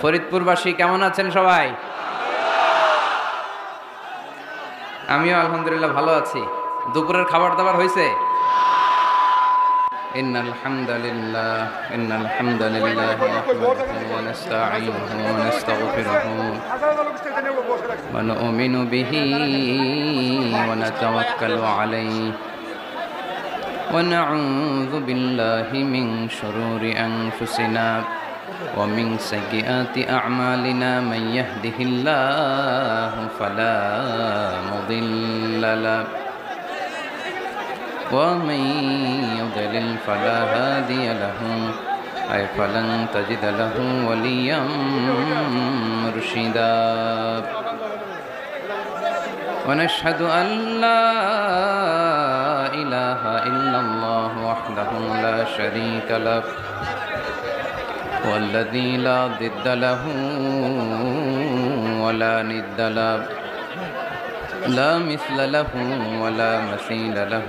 ফরিদপুরবাসী কেমন আছেন সবাই? আমিও আলহামদুলিল্লাহ ভালো আছি। দুপুরের খাবার দাবার হয়েছে? ইন্নাল হামদালিল্লাহ নাহমাদুহু ওয়া নাস্তাঈনুহু ওয়া নাস্তাগফিরুহু ওয়া নু'মিনু বিহি ওয়া নাতাওয়াক্কালু আলাইহি ওয়া নাউযু বিল্লাহি মিন শুরুরি আনফুসিনা ومن سيئات أعمالنا من يهده الله فلا مضل له ومن يضلل فلا هادي له أي فلن تجد له وليا مرشدا ونشهد أن لا إله إلا الله وحده لا شريك له والذي لا ضد له ولا ند له لا مثل له ولا مثيل له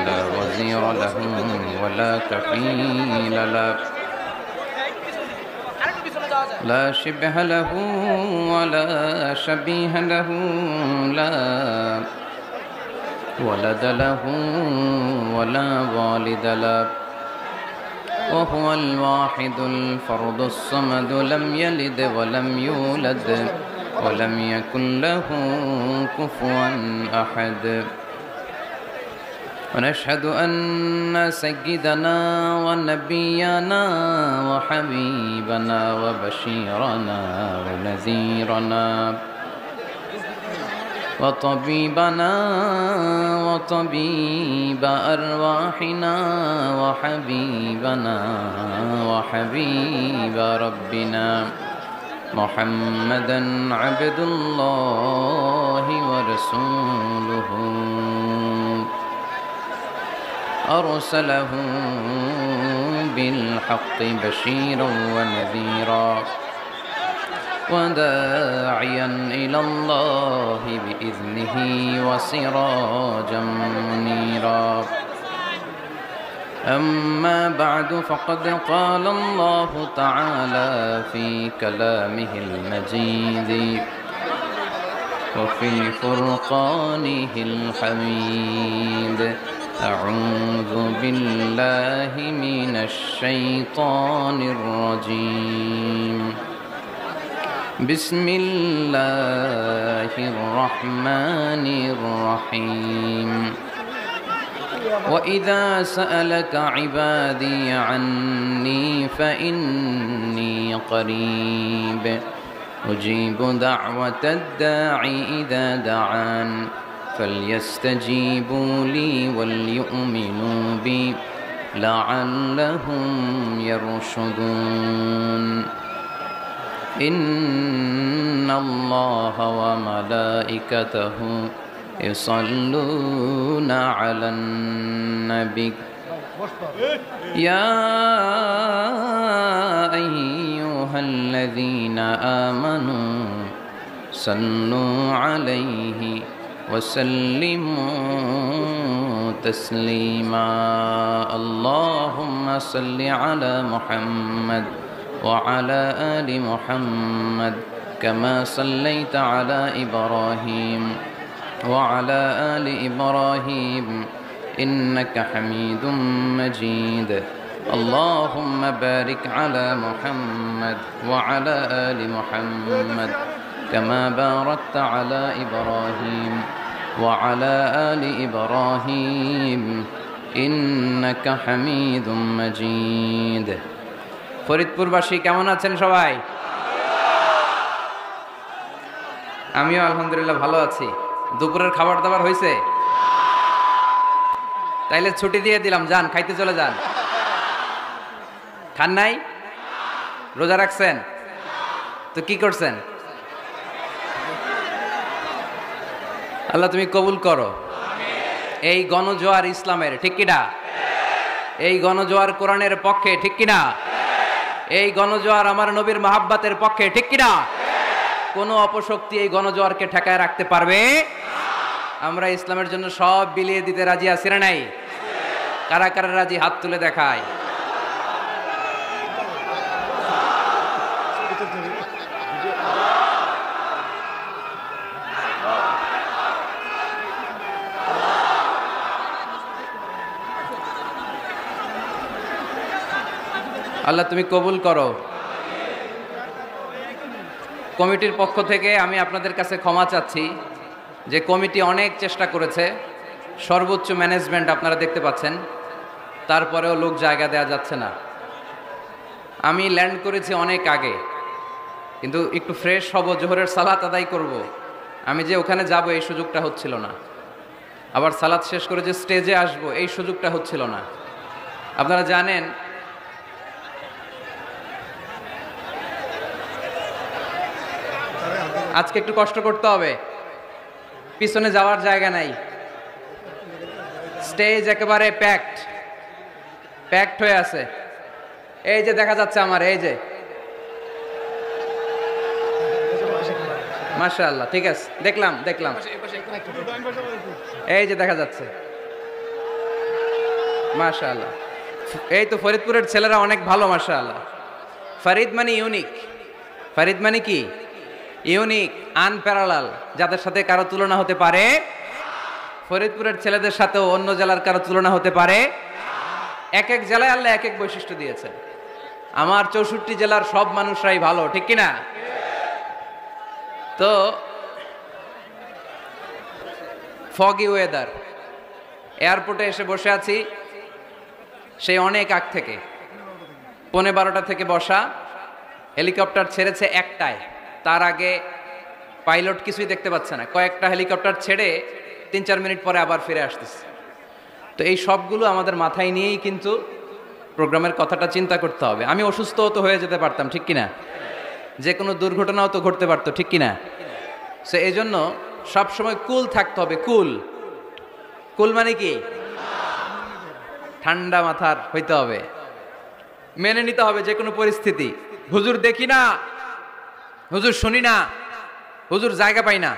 لا وزير له ولا كفيل له لا شبه له ولا شبيه له لا ولد له ولا والد له وهو الواحد الفرد الصمد لم يلد ولم يولد ولم يكن له كفوا أحد ونشهد أن سيدنا ونبينا وحبيبنا وبشيرنا ونذيرنا وطبيبنا وطبيب أرواحنا وحبيبنا وحبيب ربنا محمدا عبد الله ورسوله أرسله بالحق بشيرا ونذيرا وداعيا إلى الله بإذنه وسراجا منيرا أما بعد فقد قال الله تعالى في كلامه المجيد وفي فرقانه الحميد أعوذ بالله من الشيطان الرجيم بسم الله الرحمن الرحيم وإذا سألك عبادي عني فإني قريب أجيب دعوة الداعي إذا دعان فليستجيبوا لي وليؤمنوا بي لعلهم يرشدون إن الله وملائكته يصلون على النبي يا أيها الذين آمنوا صلوا عليه وسلموا تسليما اللهم صل على محمد وعلى آل محمد كما صليت على إبراهيم وعلى آل إبراهيم إنك حميد مجيد اللهم بارك على محمد وعلى آل محمد كما باركت على إبراهيم وعلى آل إبراهيم إنك حميد مجيد ফরিদপুরবাসী কেমন আছেন সবাই? আমিও আলহামদুলিল্লাহ ভালো আছি। দুপুরের খাবার দাবার হয়েছে? তাইলে ছুটি দিয়ে দিলাম, যান খাইতে চলে যান। খান নাই? রোজা রাখছেন তো কি করছেন? আল্লাহ তুমি কবুল করো। এই গণজোয়ার ইসলামের, ঠিক কিনা? এই গণজোয়ার কোরআনের পক্ষে, ঠিক কিনা? এই গণজোয়ার আমার নবীর মাহাব্বাতের পক্ষে, ঠিক কিনা? কোনো অপশক্তি এই গণজোয়ারকে ঠেকায় রাখতে পারবে? আমরা ইসলামের জন্য সব বিলিয়ে দিতে রাজি আছি না নাই? কারা কারা রাজি হাত তুলে দেখায়। আল্লাহ তুমি কবুল করো। কমিটির পক্ষ থেকে আমি আপনাদের কাছে ক্ষমা চাচ্ছি যে কমিটি অনেক চেষ্টা করেছে, সর্বোচ্চ ম্যানেজমেন্ট আপনারা দেখতে পাচ্ছেন, তারপরেও লোক জায়গা দেওয়া যাচ্ছে না। আমি ল্যান্ড করেছি অনেক আগে, কিন্তু একটু ফ্রেশ হব, জোহরের সালাত আদায় করব, আমি যে ওখানে যাব এই সুযোগটা হচ্ছিল না। আবার সালাত শেষ করে যে স্টেজে আসব এই সুযোগটা হচ্ছিল না। আপনারা জানেন আজকে একটু কষ্ট করতে হবে, পিছনে যাওয়ার জায়গা নাই, স্টেজ একেবারে প্যাকড হয়ে আছে। এই যে দেখা যাচ্ছে আমার, এই যে মাশাআল্লাহ, ঠিক আছে, দেখলাম এই যে দেখা যাচ্ছে মাশাআল্লাহ। এই তো ফরিদপুরের ছেলেরা অনেক ভালো মাশাআল্লাহ। ফরিদ মানে ইউনিক, ফরিদ মানে কি ইউনিক, আনপ্যারালাল, যাদের সাথে কারো তুলনা হতে পারে। ফরিদপুরের ছেলেদের সাথেও অন্য জেলার কারো তুলনা হতে পারে। এক এক জেলায় আল্লাহ এক এক বৈশিষ্ট্য দিয়েছে। আমার 64 জেলার সব মানুষরাই ভালো, ঠিক কিনা? তো ফগি ওয়েদার, এয়ারপোর্টে এসে বসে আছি সেই অনেক আগ থেকে, 11:15 থেকে বসা, হেলিকপ্টার ছেড়েছে একটায়, তার আগে পাইলট কিছুই দেখতে পাচ্ছে না, কয়েকটা হেলিকপ্টার ছেড়ে 3-4 মিনিট পরে আবার ফিরে আসতেছে। তো এই সবগুলো আমাদের মাথায় নিয়েই কিন্তু প্রোগ্রামের কথাটা চিন্তা করতে হবে। আমি অসুস্থও তো হয়ে যেতে পারতাম, ঠিক কিনা? যে কোনো দুর্ঘটনাও তো ঘটতে পারতো, ঠিক কিনা? সো এই জন্য সবসময় কুল থাকতে হবে। কুল মানে কি? ঠান্ডা মাথার হইতে হবে, মেনে নিতে হবে যে কোনো পরিস্থিতি। হুজুর দেখি না, হুজুর শুনি না, হুজুর জায়গা পাই না,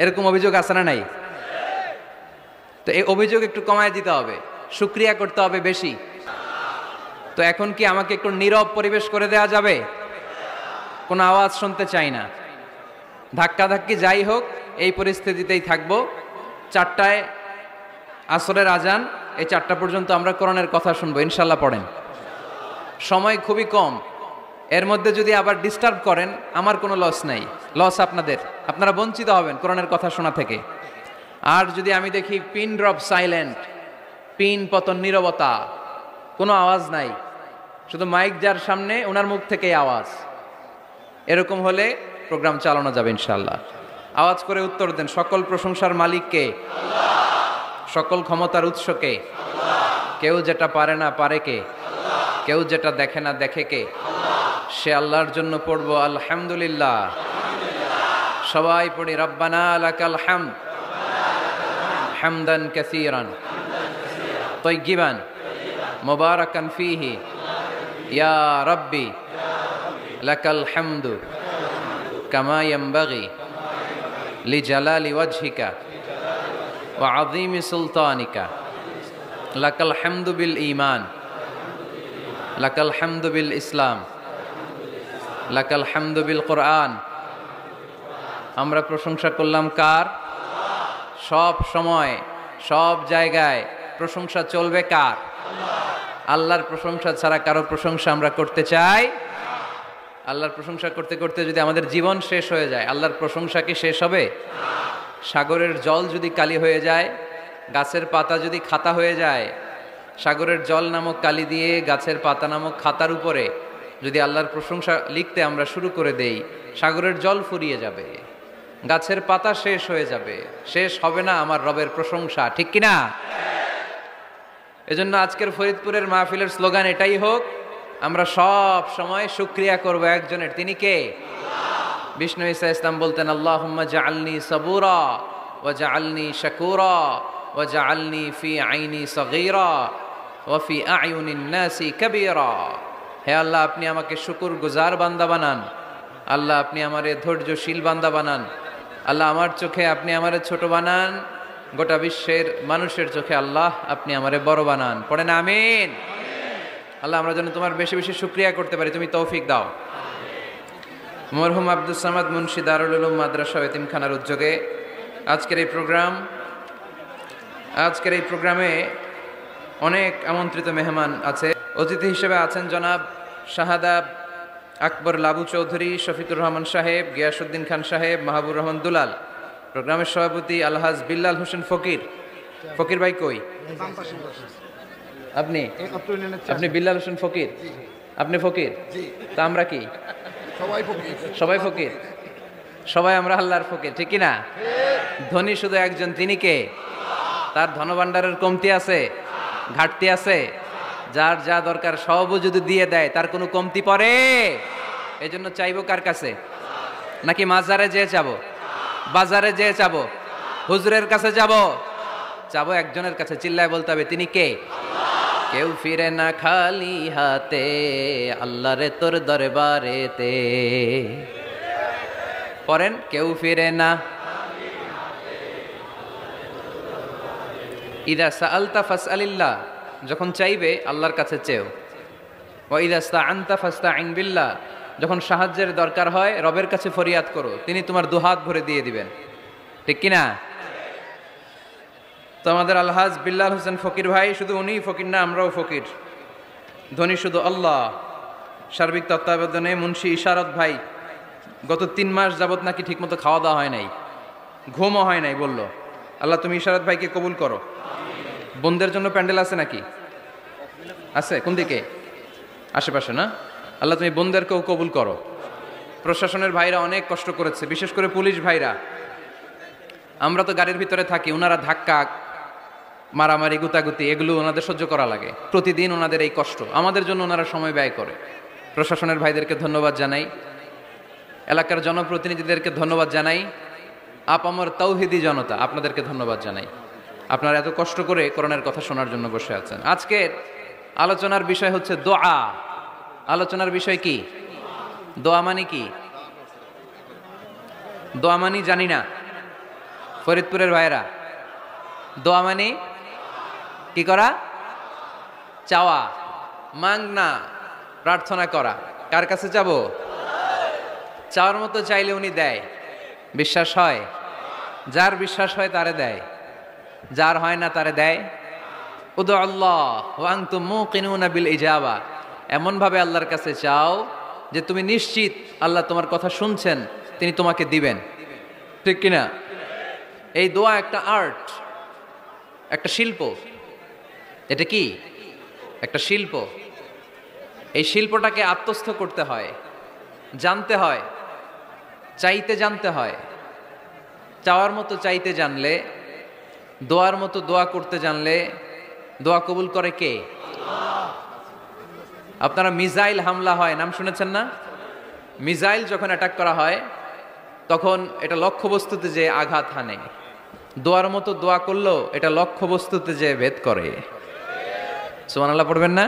এরকম অভিযোগ আছে না নাই? তো এই অভিযোগ একটু কমায় দিতে হবে, শুকরিয়া করতে হবে বেশি। তো এখন কি আমাকে একটু নীরব পরিবেশ করে দেয়া যাবে? কোনো আওয়াজ শুনতে চাই না, ধাক্কাধাক্কি যাই হোক এই পরিস্থিতিতেই থাকবো। 4টায় আসরের আজান, এই 4টা পর্যন্ত আমরা কোরআনের কথা শুনবো ইনশাল্লাহ। পড়েন, সময় খুবই কম, এর মধ্যে যদি আবার ডিস্টার্ব করেন আমার কোনো লস নাই, লস আপনাদের, আপনারা বঞ্চিত হবেন কোরআনের কথা শোনা থেকে। আর যদি আমি দেখি পিন ড্রপ সাইলেন্ট, পিন পতন নীরবতা, কোনো আওয়াজ নাই, শুধু মাইক যার সামনে ওনার মুখ থেকেই আওয়াজ, এরকম হলে প্রোগ্রাম চালানো যাবে ইনশাল্লাহ। আওয়াজ করে উত্তর দেন, সকল প্রশংসার মালিক কে? সকল ক্ষমতার উৎস কে? কেউ যেটা পারে না পারে কে? কেউ যেটা দেখে না দেখে কে? সে আল্লাহর জন্য পড়বো আলহামদুলিল্লাহ। সবাই পড়ি রব্বানা লাকাল হামদ হামদান কাসীরান তাইয়িবান মুবারাকান ফীহি ইয়া রাব্বি লাকাল হামদু কামা ইয়ানবাগি লিজালালি ওয়াজহিকা ওয়া আযীমি সুলতানিকা লাকাল হামদু বিল ঈমান লাকাল হামদু বিল ইসলাম লাকাল হামদু বিল কোরআন। আমরা প্রশংসা করলাম কার? সব সময় সব জায়গায় প্রশংসা চলবে কার? আল্লাহর প্রশংসা ছাড়া কারো প্রশংসা আমরা করতে চাই? আল্লাহর প্রশংসা করতে করতে যদি আমাদের জীবন শেষ হয়ে যায়, আল্লাহর প্রশংসা কি শেষ হবে? সাগরের জল যদি কালি হয়ে যায়, গাছের পাতা যদি খাতা হয়ে যায়, সাগরের জল নামক কালি দিয়ে গাছের পাতা নামক খাতার উপরে যদি আল্লাহর প্রশংসা লিখতে আমরা শুরু করে দেই, সাগরের জল ফুরিয়ে যাবে, গাছের পাতা শেষ হয়ে যাবে, শেষ হবে না আমার রবের প্রশংসা, ঠিক কিনা? এজন্য আজকের ফরিদপুরের মাহফিলের স্লোগান এটাই হোক, আমরা সব সময় শুকরিয়া করব একজনের, তিনি কে? বিষ্ণু ঈসা ইসলাম বলতেন, আল্লাহুম্মা জাআলনি সাবুরা ওয়া জাআলনি শাকুরা ওয়া জাআলনি ফি আইনি সগীরা ওয়া ফি আয়ুনিন নাসি কাবীরা। হে আল্লাহ, আপনি আমাকে শুকরগুজার বান্দা বানান, আল্লাহ আপনি আমারে ধৈর্যশীল বান্দা বানান, আল্লাহ আমার চোখে আপনি আমারে ছোট বানান, গোটা বিশ্বের মানুষের চোখে আল্লাহ আপনি আমারে বড় বানান। পড়েন আমিন। আল্লাহ আমরা যেন তোমার বেশি বেশি শুকরিয়া করতে পারি, তুমি তৌফিক দাও। মরহুম আব্দুস সামাদ মুন্সি দারুল উলুম মাদ্রাসা ও এতিমখানার উদ্যোগে আজকের এই প্রোগ্রামে অনেক আমন্ত্রিত মেহমান আছে। অতিথি হিসেবে আছেন জনাব শাহাদা আকবর লাবু চৌধুরী, শফিকুর রহমান সাহেব, গিয়াসউদ্দিন খান সাহেব, মাহবুর রহমান দুলাল। প্রোগ্রামের সভাপতি আলহাজ বিল্লাল হোসেন ফকির। ফকির ভাই কই? আপনি বিল্লাল হোসেন ফকির? আপনি ফকির? তা আমরা কি সবাই ফকির? সবাই আমরা আল্লাহর ফকির, ঠিক না? ধনী শুধু একজন, তিনি কে? তার ধনভাণ্ডারের কমতি আছে, ঘাটতি আছে? যার যা দরকার সবও যদি দিয়ে দেয় তার কোনো কমতি পড়ে? এজন্য চাইবো কার কাছে? নাকি মাজারে যেয়ে চাবো, বাজারে যেয়ে চাবো, হুজুরের কাছে চাবো একজনের কাছে। চিল্লায় বলতে হবে, তিনি কে? কেউ ফিরে না খালি হাতে, আল্লাহ রে তোর দরবারেতে। পড়েন, কেউ ফিরে না। ইদা সাআলতা ফাসআলিল্লাহ, যখন চাইবে আল্লাহর কাছে চেও। ওয়া ইদা ইসতাআনতা ফাসতাইন বিল্লাহ, যখন সাহায্যের দরকার হয় রবের কাছে ফরিয়াদ করো, তিনি তোমার দুহাত ভরে দিয়ে দিবেন, ঠিক কি না? তো আমাদের আলহাজ বিল্লাল হোসেন ফকির ভাই, শুধু উনিই ফকির না, আমরাও ফকির। ধনী শুধু আল্লাহ। সার্বিক তত্ত্বাবধানে মুন্সি ইশারত ভাই গত 3 মাস যাবত নাকি ঠিকমতো খাওয়া দাওয়া হয় নাই, ঘুমও হয় নাই। বলল, আল্লাহ তুমি ইশারত ভাইকে কবুল করো। বোনদের জন্য প্যান্ডেল আছে নাকি? আছে? কোন দিকে? আশেপাশে না? আল্লাহ তুমি বোনদেরকেও কবুল করো। প্রশাসনের ভাইরা অনেক কষ্ট করেছে, বিশেষ করে পুলিশ ভাইরা। আমরা তো গাড়ির ভিতরে থাকি, ওনারা ধাক্কা, মারামারি, গুতাগুতি এগুলো ওনাদের সহ্য করা লাগে। প্রতিদিন ওনাদের এই কষ্ট, আমাদের জন্য ওনারা সময় ব্যয় করে। প্রশাসনের ভাইদেরকে ধন্যবাদ জানাই, এলাকার জনপ্রতিনিধিদেরকে ধন্যবাদ জানাই, আপামর তাওহিদি জনতা আপনাদেরকে ধন্যবাদ জানাই। আপনারা এত কষ্ট করে কোরআনের কথা শোনার জন্য বসে আছেন। আজকের আলোচনার বিষয় হচ্ছে দোয়া। আলোচনার বিষয় কি? দোয়া মানে কি? দোয়া মানে জানি না ফরিদপুরের ভাইরা। দোয়া মানে কি করা? চাওয়া, মাংনা, প্রার্থনা করা। কার কাছে যাব? চাওয়ার মতো চাইলে উনি দেয়। বিশ্বাস হয়? যার বিশ্বাস হয় তারে দেয়, যার হয় না তারে দেয়। উদু আল্লাহ ওয়া আনতুম মুকিনুনা বিল ইজাবা, এমন ভাবে আল্লাহর কাছে চাও যে তুমি নিশ্চিত আল্লাহ তোমার কথা শুনছেন, তিনি তোমাকে দিবেন, ঠিক কিনা? এই দোয়া একটা আর্ট, একটা শিল্প। এটা কি? একটা শিল্প। এই শিল্পটাকে আত্মস্থ করতে হয়, জানতে হয়, চাইতে জানতে হয়। চাওয়ার মতো চাইতে জানলে, দোয়ার মতো দোয়া করতে জানলে দোয়া কবুল করে কে? আপনারা মিসাইল হামলা হয়, নাম শুনেছেন না? মিসাইল যখন অ্যাটাক করা হয় তখন এটা লক্ষ্যবস্তুতে যে আঘাত হানে। দোয়ার মতো দোয়া করলেও এটা লক্ষ্যবস্তুতে যে ভেদ করে। সুবহানাল্লাহ পড়বেন না?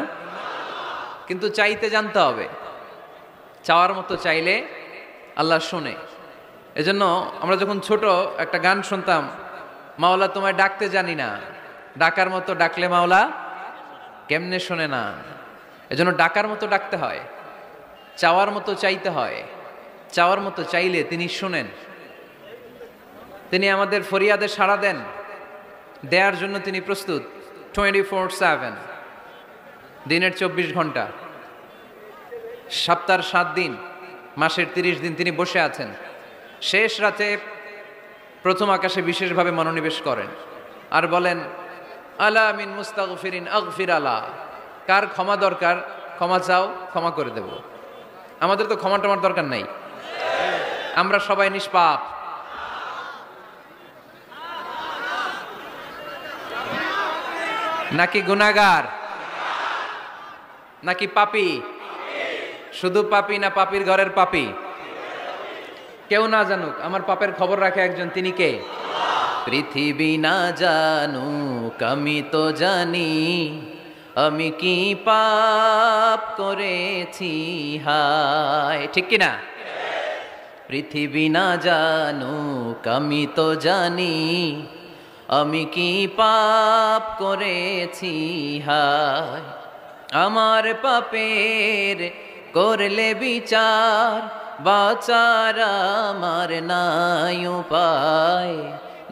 কিন্তু চাইতে জানতে হবে। চাওয়ার মতো চাইলে আল্লাহ শোনে। এজন্য আমরা যখন ছোট একটা গান শুনতাম, মাওলা তোমায় ডাকতে জানি না, ডাকার মতো ডাকলে মাওলা কেমনে শোনে না। এজন্য ডাকার মতো ডাকতে হয়, চাওয়ার মতো চাইতে হয়। চাওয়ার মতো চাইলে তিনি শোনেন, তিনি আমাদের ফরিয়াদে সাড়া দেন, দেওয়ার জন্য তিনি প্রস্তুত 24/7, দিনের 24 ঘন্টা, সপ্তাহের 7 দিন, মাসের 30 দিন তিনি বসে আছেন। শেষ রাতে প্রথম আকাশে বিশেষভাবে মনোনিবেশ করেন আর বলেন, আলা মিন মুস্তাগফিরিন আগফির আলা, কার ক্ষমা দরকার ক্ষমা চাও, ক্ষমা করে দেব। আমাদের তো ক্ষমা টমার দরকার নাই, আমরা সবাই নিষ্পাপ। নাকি গুনাহগার? নাকি পাপী? শুধু পাপী না পাপীর ঘরের পাপী? কেউ না জানুক, আমার পাপের খবর রাখে একজন, তিনি কে? পৃথিবী না জানুক আমি তো জানি, আমি কি পাপ করেছি হায়, ঠিক কিনা? পৃথিবী না জানুক আমি তো জানি, আমি কি পাপ করেছি হায়। আমার পাপের করলে বিচার, বাঁচার আমার নাই উপায়,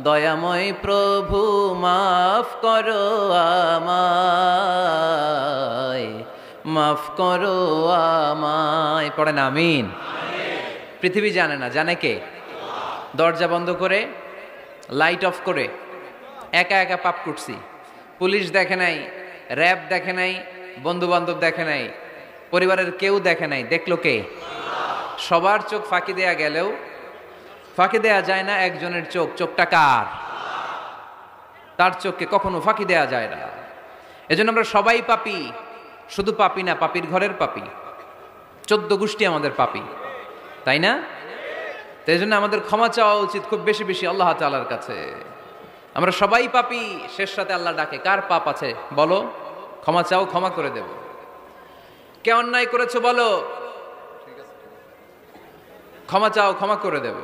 দয়াময় প্রভু মাফ করো আমায়, মাফ করো আমায়। পড়েন আমিন। পৃথিবী জানে না, জানে কে? দরজা বন্ধ করে, লাইট অফ করে একা একা পাপ করছি। পুলিশ দেখে নাই, র্যাব দেখে নাই, বন্ধু বান্ধব দেখে নাই, পরিবারের কেউ দেখে নাই, দেখলো কে? সবার চোখ ফাঁকি দেয়া গেলেও ফাঁকি দেয়া যায় না একজনের চোখ। চোখটা কার? তার চোখকে কখনো ফাঁকি দেয়া যায় না। এজন্য আমরা সবাই পাপী, শুধু পাপী না, পাপীর ঘরের পাপী। 14 গোষ্ঠী আমাদের পাপী, তাই না? তো এই জন্য আমাদের ক্ষমা চাওয়া উচিত খুব বেশি বেশি আল্লাহ তাআলার কাছে। আমরা সবাই পাপী, শেষ রাতে আল্লাহ ডাকে, কার পাপ আছে বলো, ক্ষমা চাও, ক্ষমা করে দেব। কে অন্যায় করেছো বলো, ক্ষমা চাও, ক্ষমা করে দেব।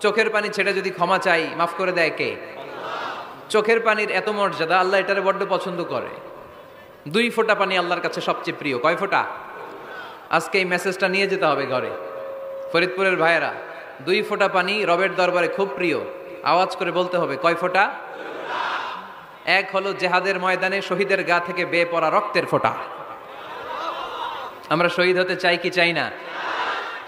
চোখের পানি ছেড়ে যদি ক্ষমা চাই, মাফ করে দেয় কে? চোখের পানির এত মর্যাদা, আল্লাহ এটারে বড্ড পছন্দ করে। 2 ফোঁটা পানি আল্লাহর কাছে সবচেয়ে প্রিয়। কয় ফোঁটা? আজকে এই মেসেজটা নিয়ে যেতে হবে ঘরে। ফরিদপুরের ভাইয়েরা, 2 ফোঁটা পানি রবের দরবারে খুব প্রিয়। আওয়াজ করে বলতে হবে, কয় ফোঁটা? 1 হলো জেহাদের ময়দানে শহীদের গা থেকে বেয়ে পড়া রক্তের ফোঁটা। আমরা শহীদ হতে চাই কি চাই না?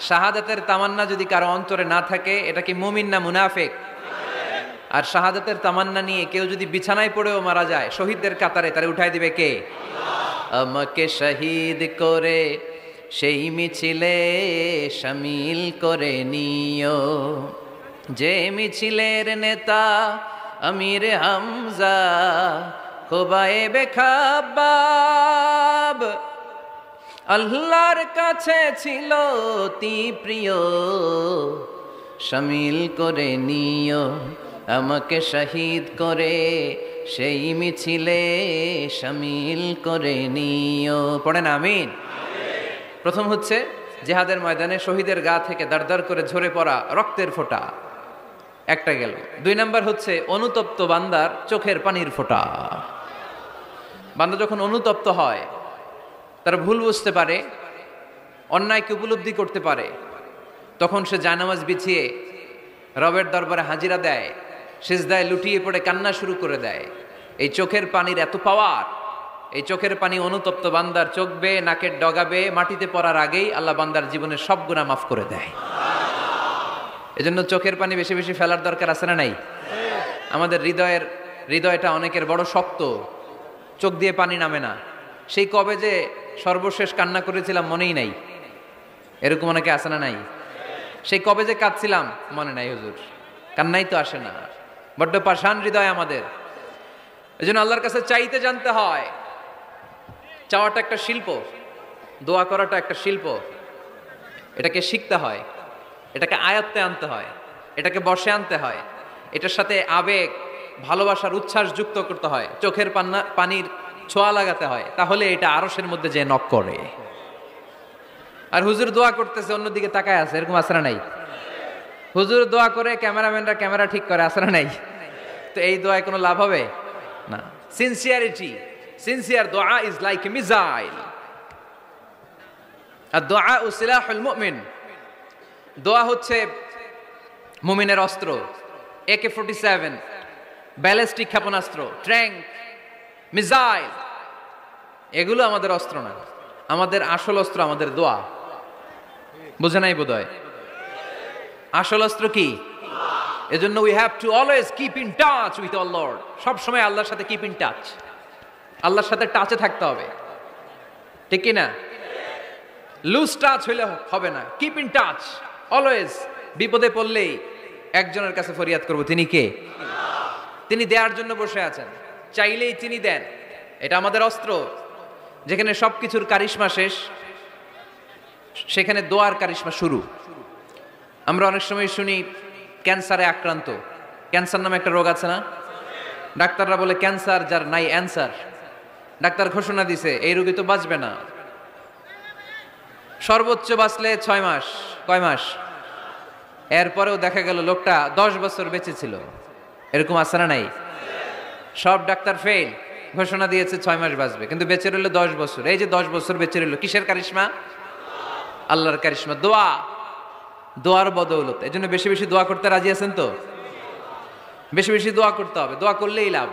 শাহাদাতের তামান্না যদি কারো অন্তরে না থাকে, এটা কি মুমিন না মুনাফিক? আর শাহাদাতের তামান্না নিয়ে কেউ যদি বিছানায় পড়েও মারা যায় শহীদদের কাতারে, তারে উঠাই দিবে কে? আমাকে শহীদ করে সেই মিছিলে শামিল করে নিও, যে মিছিলের নেতা আমির হামজা খোবায়েবে খাব্বাব, আল্লাহর কাছে ছিল অতি প্রিয়, শামিল করে নিও আমাকে শহীদ করে সেই মিছিলে শামিল করে নিও। পড়েন আমিন। প্রথম হচ্ছে জিহাদের ময়দানে শহীদের গা থেকে দাঁড় করে ঝরে পড়া রক্তের ফোঁটা, একটা গেল। 2 নাম্বার হচ্ছে অনুতপ্ত বান্দার চোখের পানির ফোঁটা। বান্দা যখন অনুতপ্ত হয়, তারা ভুল বুঝতে পারে, অন্যায়কে উপলব্ধি করতে পারে, তখন সে জায়নামাজ বিছিয়ে রবের দরবারে হাজিরা দেয়, সিজদায় লুটিয়ে পড়ে কান্না শুরু করে দেয়। এই চোখের পানির এত পাওয়ার, এই চোখের পানি অনুতপ্ত বান্দার চোখ বেয়ে নাকের ডগাবে মাটিতে পড়ার আগেই আল্লাহ বান্দার জীবনের সব গুনাহ মাফ করে দেয়। এজন্য চোখের পানি বেশি বেশি ফেলার দরকার আছে না নাই? আমাদের হৃদয়টা অনেকের বড় শক্ত, চোখ দিয়ে পানি নামে না। সেই কবে যে সর্বশেষ কান্না করেছিলাম মনেই নাই, এরকম অনেকে আছে না নাই? সেই কবে যে কাঁদছিলাম মনে নাই হুজুর, কান্নাই তো আসে না। বড্ড পাষাণ হৃদয় আমাদের। এজন্য আল্লাহর কাছে চাইতে জানতে হয়। চাওয়াটা একটা শিল্প, দোয়া করাটা একটা শিল্প। এটাকে শিখতে হয়, এটাকে আয়ত্তে আনতে হয়, এটাকে বশে আনতে হয়, এটার সাথে আবেগ, ভালোবাসার উচ্ছ্বাস যুক্ত করতে হয়, চোখের পানির ছোঁয়া লাগাতে হয়, তাহলে এটা আরশের মধ্যে যে নক করে। আর হুজুর দোয়া করতেছে, অন্যদিকে তাকায় আছে, এরকম আছে না নাই? হুজুর দোয়া করে, ক্যামেরাম্যানরা ক্যামেরা ঠিক করে, আছে না নাই? তো এই দোয়ায় কোনো লাভ হবে না। সিনসিয়ার দোয়া ইজ লাইক এ মিসাইল, আর দোয়া সিলাহুল মুমিন। দোয়া হচ্ছে মুমিনের অস্ত্র। AK-47 ব্যালিস্টিক ক্ষেপণাস্ত্র, ট্যাঙ্ক, মিসাইল, এগুলো আমাদের অস্ত্র না। আমাদের আসল অস্ত্র আমাদের দোয়া। বুঝে নাই বোধহয়? আসল অস্ত্র কি? এজন্য we have to always keep in touch with our Lord. সব সময় আল্লাহর সাথে কিপ ইন টাচ, আল্লাহর সাথে টাচে থাকতে হবে, ঠিক কি না? লুজ টাচ হইলে হবে না, কিপ ইন টাচ অলওয়েজ। বিপদে পড়লেই একজনের কাছে ফরিয়াদ করব, তিনি কে? তিনি দেওয়ার জন্য বসে আছেন, চাইলেই তিনি দেন। এটা আমাদের অস্ত্র। যেখানে সবকিছুর কারিশমা শেষ, সেখানে দোয়ার কারিশমা শুরু। আমরা অনেক সময় শুনি ক্যান্সারে আক্রান্ত। ক্যান্সার নামে একটা রোগ আছে না? ডাক্তাররা বলে ক্যান্সার যার নাই অ্যান্সার। ডাক্তার ঘোষণা দিছে এই রোগী তো বাঁচবে না, সর্বোচ্চ বাঁচলে 6 মাস। কয় মাস? এরপরেও দেখা গেল লোকটা 10 বছর বেঁচে ছিল। এরকম আছে না নাই? সব ডাক্তার ফেল, ঘোষণা দিয়েছে 6 মাস বাঁচবে, কিন্তু বেঁচে রইল 10 বছর। এই যে 10 বছর বেঁচে রইল, কিসের কারিশমা? আল্লাহর কারিশমা, দোয়া। দোয়ার বদৌলতে। এই জন্য বেশি বেশি দোয়া করতে রাজি আছেন তো? বেশি বেশি দোয়া করতে হবে, দোয়া করলেই লাভ।